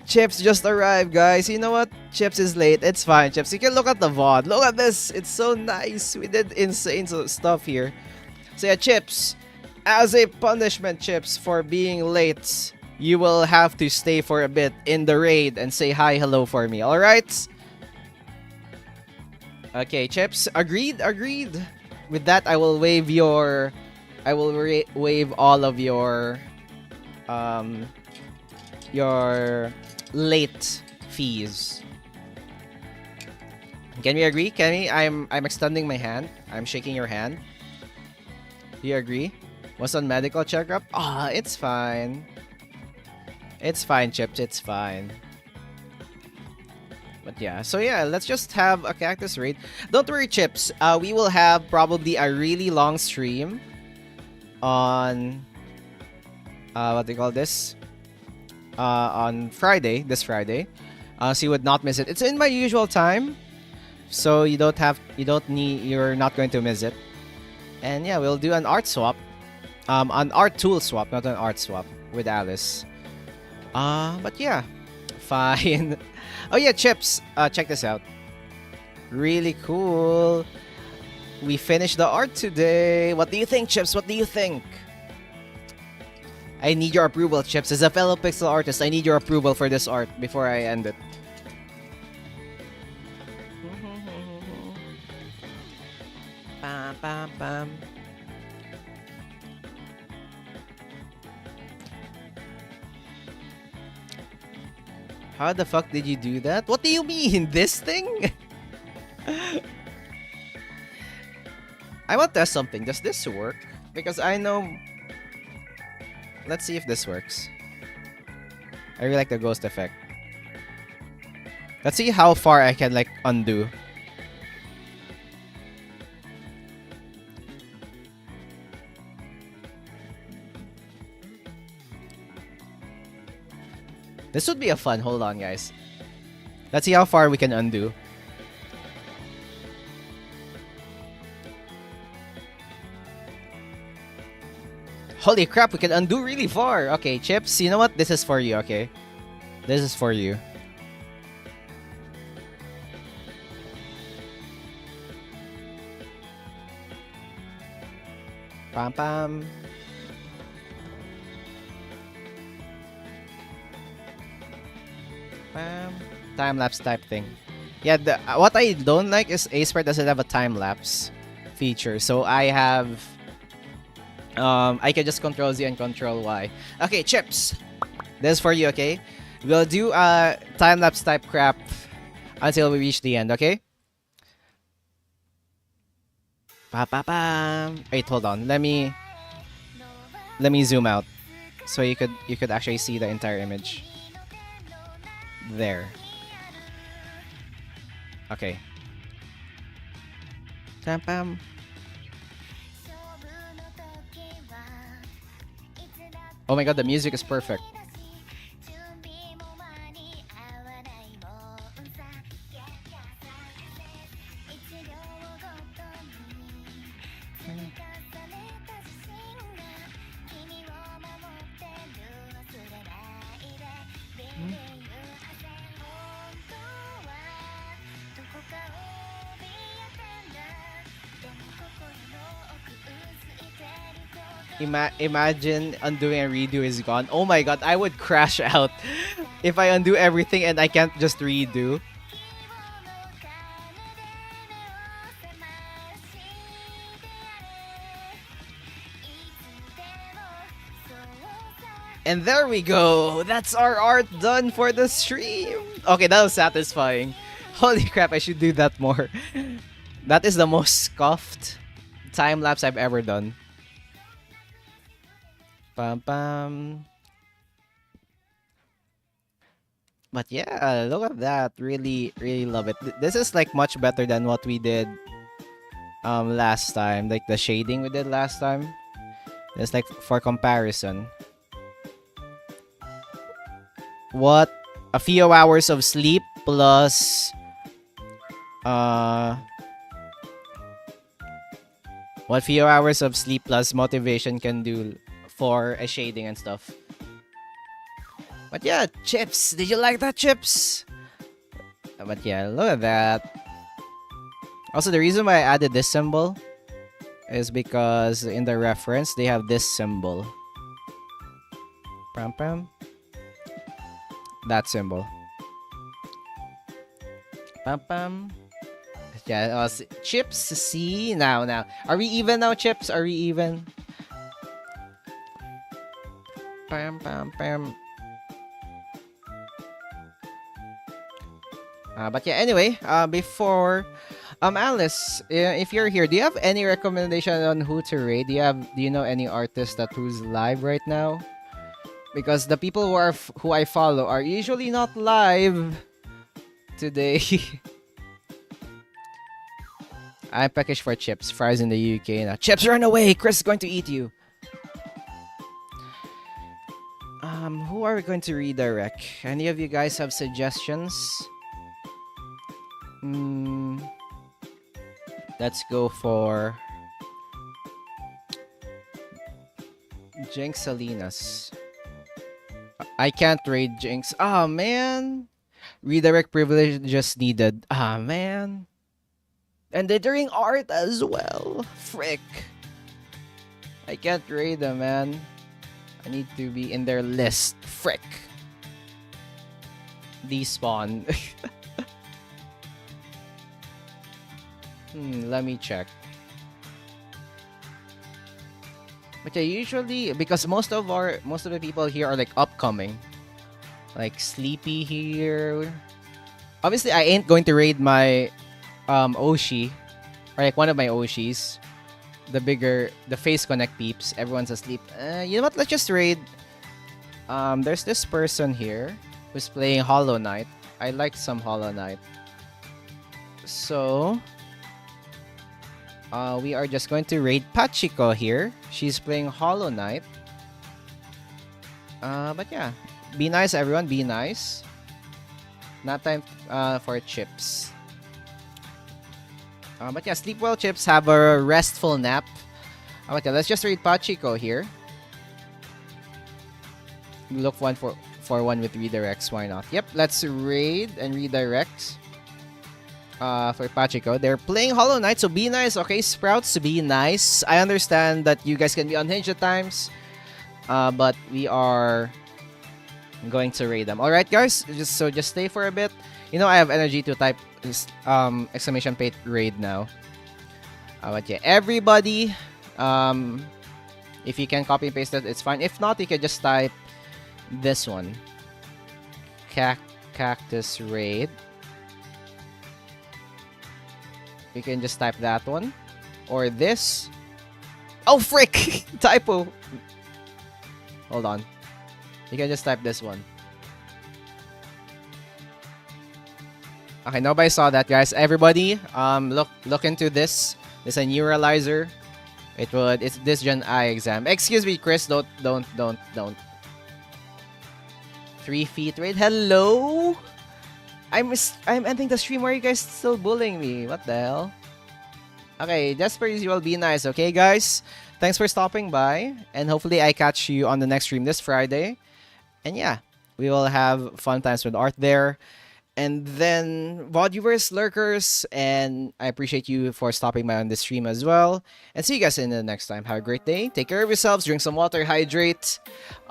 Speaker 1: Chips just arrived, guys. You know what? Chips is late. It's fine, Chips. You can look at the VOD. Look at this. It's so nice. We did insane stuff here. So yeah, Chips, as a punishment, Chips, for being late, you will have to stay for a bit in the raid and say hi, hello for me. All right? Okay, Chips. Agreed. With that, I will waive your. I will waive all of your late fees. Can we agree? Can we? I'm extending my hand. I'm shaking your hand. Do you agree? Was on medical checkup? Ah, it's fine. It's fine, Chips. It's fine. But yeah, so yeah, let's just have a cactus raid. Don't worry, Chips. We will have probably a really long stream on what do you call this? On Friday, this Friday. So you would not miss it. It's in my usual time, so you're not going to miss it. And yeah, we'll do an art swap, an art tool swap, not an art swap with Alice. But yeah, fine. Oh yeah, Chips. Check this out. Really cool. We finished the art today. What do you think, Chips? What do you think? I need your approval, Chips. As a fellow pixel artist, I need your approval for this art before I end it. Bam, bam, bam. How the fuck did you do that? What do you mean? This thing? I want to test something. Does this work? Because I know... Let's see if this works. I really like the ghost effect. Let's see how far I can like undo. This would be a fun. Hold on, guys. Let's see how far we can undo. Holy crap, we can undo really far. Okay, Chips, you know what? This is for you, okay? This is for you. Pam pam. Pam. Time-lapse type thing. Yeah, what I don't like is Aseprite doesn't have a time-lapse feature. So I have... I can just control Z and control Y. Okay, Chips. This is for you, okay? We'll do time-lapse type crap until we reach the end, okay? Pa pa pa. Wait, hold on. Let me zoom out so you could actually see the entire image. There. Okay. Pam pam. Oh my god, the music is perfect. Imagine undoing and redo is gone. Oh my god, I would crash out if I undo everything and I can't just redo. And there we go. That's our art done for the stream. Okay, that was satisfying. Holy crap, I should do that more. That is the most scuffed time lapse I've ever done. Pam pam. But yeah, look at that. Really, really love it. This is like much better than what we did last time. Like the shading we did last time. It's like for comparison. What? A few hours of sleep plus what few hours of sleep plus motivation can do for a shading and stuff. But yeah, Chips, did you like that, Chips? But yeah, look at that. Also, the reason why I added this symbol is because in the reference they have this symbol. Pam pam. That symbol. Pam pam. Yeah, Chips, see? Now. Are we even now, Chips? Are we even? Pam pam pam. But yeah, anyway, before Alice, if you're here, do you have any recommendation on who to raid? Do you know any artist who's live right now? Because the people who I follow are usually not live today. I'm packaged for Chips, fries in the UK now. Chips, run away! Chris is going to eat you. Who are we going to redirect? Any of you guys have suggestions? Let's go for Jinx Salinas. I can't raid Jinx. Ah, man. Redirect privilege just needed. Ah, man. And they're doing art as well. Frick. I can't raid them, man. I need to be in their list. Frick. Despawn. Let me check. But yeah, usually because most of the people here are like upcoming. Like Sleepy here. Obviously I ain't going to raid my Oshi. Or like one of my Oshis. The face connect peeps. Everyone's asleep. You know what? Let's just raid. There's this person here who's playing Hollow Knight. I like some Hollow Knight. So we are just going to raid Pachiko here. She's playing Hollow Knight. But yeah. Be nice, everyone. Be nice. Not time for Chips. But yeah, sleep well, Chips. Have a restful nap. But yeah, let's just raid Pachiko here. Look for one with redirects. Why not? Yep, let's raid and redirect. For Pachiko. They're playing Hollow Knight, so be nice, okay? Sprouts, be nice. I understand that you guys can be unhinged at times. But we are going to raid them. Alright, guys? Just stay for a bit. You know, I have energy to type exclamation point raid now. But yeah, everybody, if you can copy and paste it, it's fine. If not, you can just type this one. Cactus raid. You can just type that one. Or this. Oh, frick! Typo. Hold on. You can just type this one. Okay, nobody saw that, guys. Everybody, look into this. It's a neuralizer. It's this Gen I exam. Excuse me, Chris. Don't. 3 feet raid. Hello. I'm ending the stream. Why are you guys still bullying me? What the hell? Okay, just per usual, be nice, okay, guys? Thanks for stopping by, and hopefully I catch you on the next stream this Friday. And yeah, we will have fun times with art there. And then, viewers, lurkers, and I appreciate you for stopping by on this stream as well. And see you guys in the next time. Have a great day. Take care of yourselves. Drink some water. Hydrate.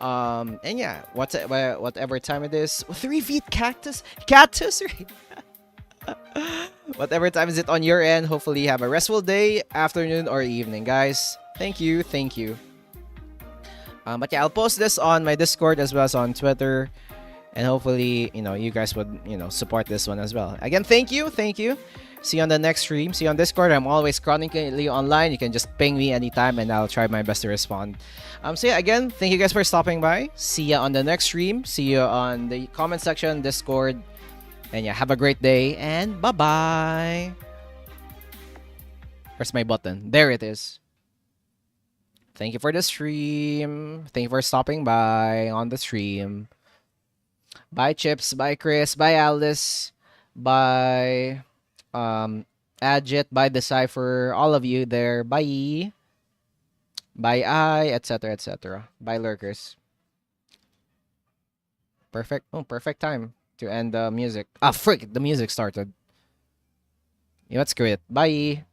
Speaker 1: And yeah, whatever time it is. 3 feet cactus? Cactus? Whatever time is it on your end. Hopefully you have a restful day, afternoon, or evening, guys. Thank you. But yeah, I'll post this on my Discord as well as on Twitter. And hopefully, you guys would, support this one as well. Again, thank you. See you on the next stream. See you on Discord. I'm always chronically online. You can just ping me anytime and I'll try my best to respond. So yeah, again, thank you guys for stopping by. See you on the next stream. See you on the comment section, Discord. And yeah, have a great day and bye-bye. Where's my button? There it is. Thank you for the stream. Thank you for stopping by on the stream. Bye, Chips. Bye, Chris. Bye, Alice. Bye. Adjit, bye Decipher, all of you there. Bye. Bye I, etc. etc. Bye lurkers. Perfect. Oh, perfect time to end the music. Ah, frick! The music started. You know what? Screw it. Bye.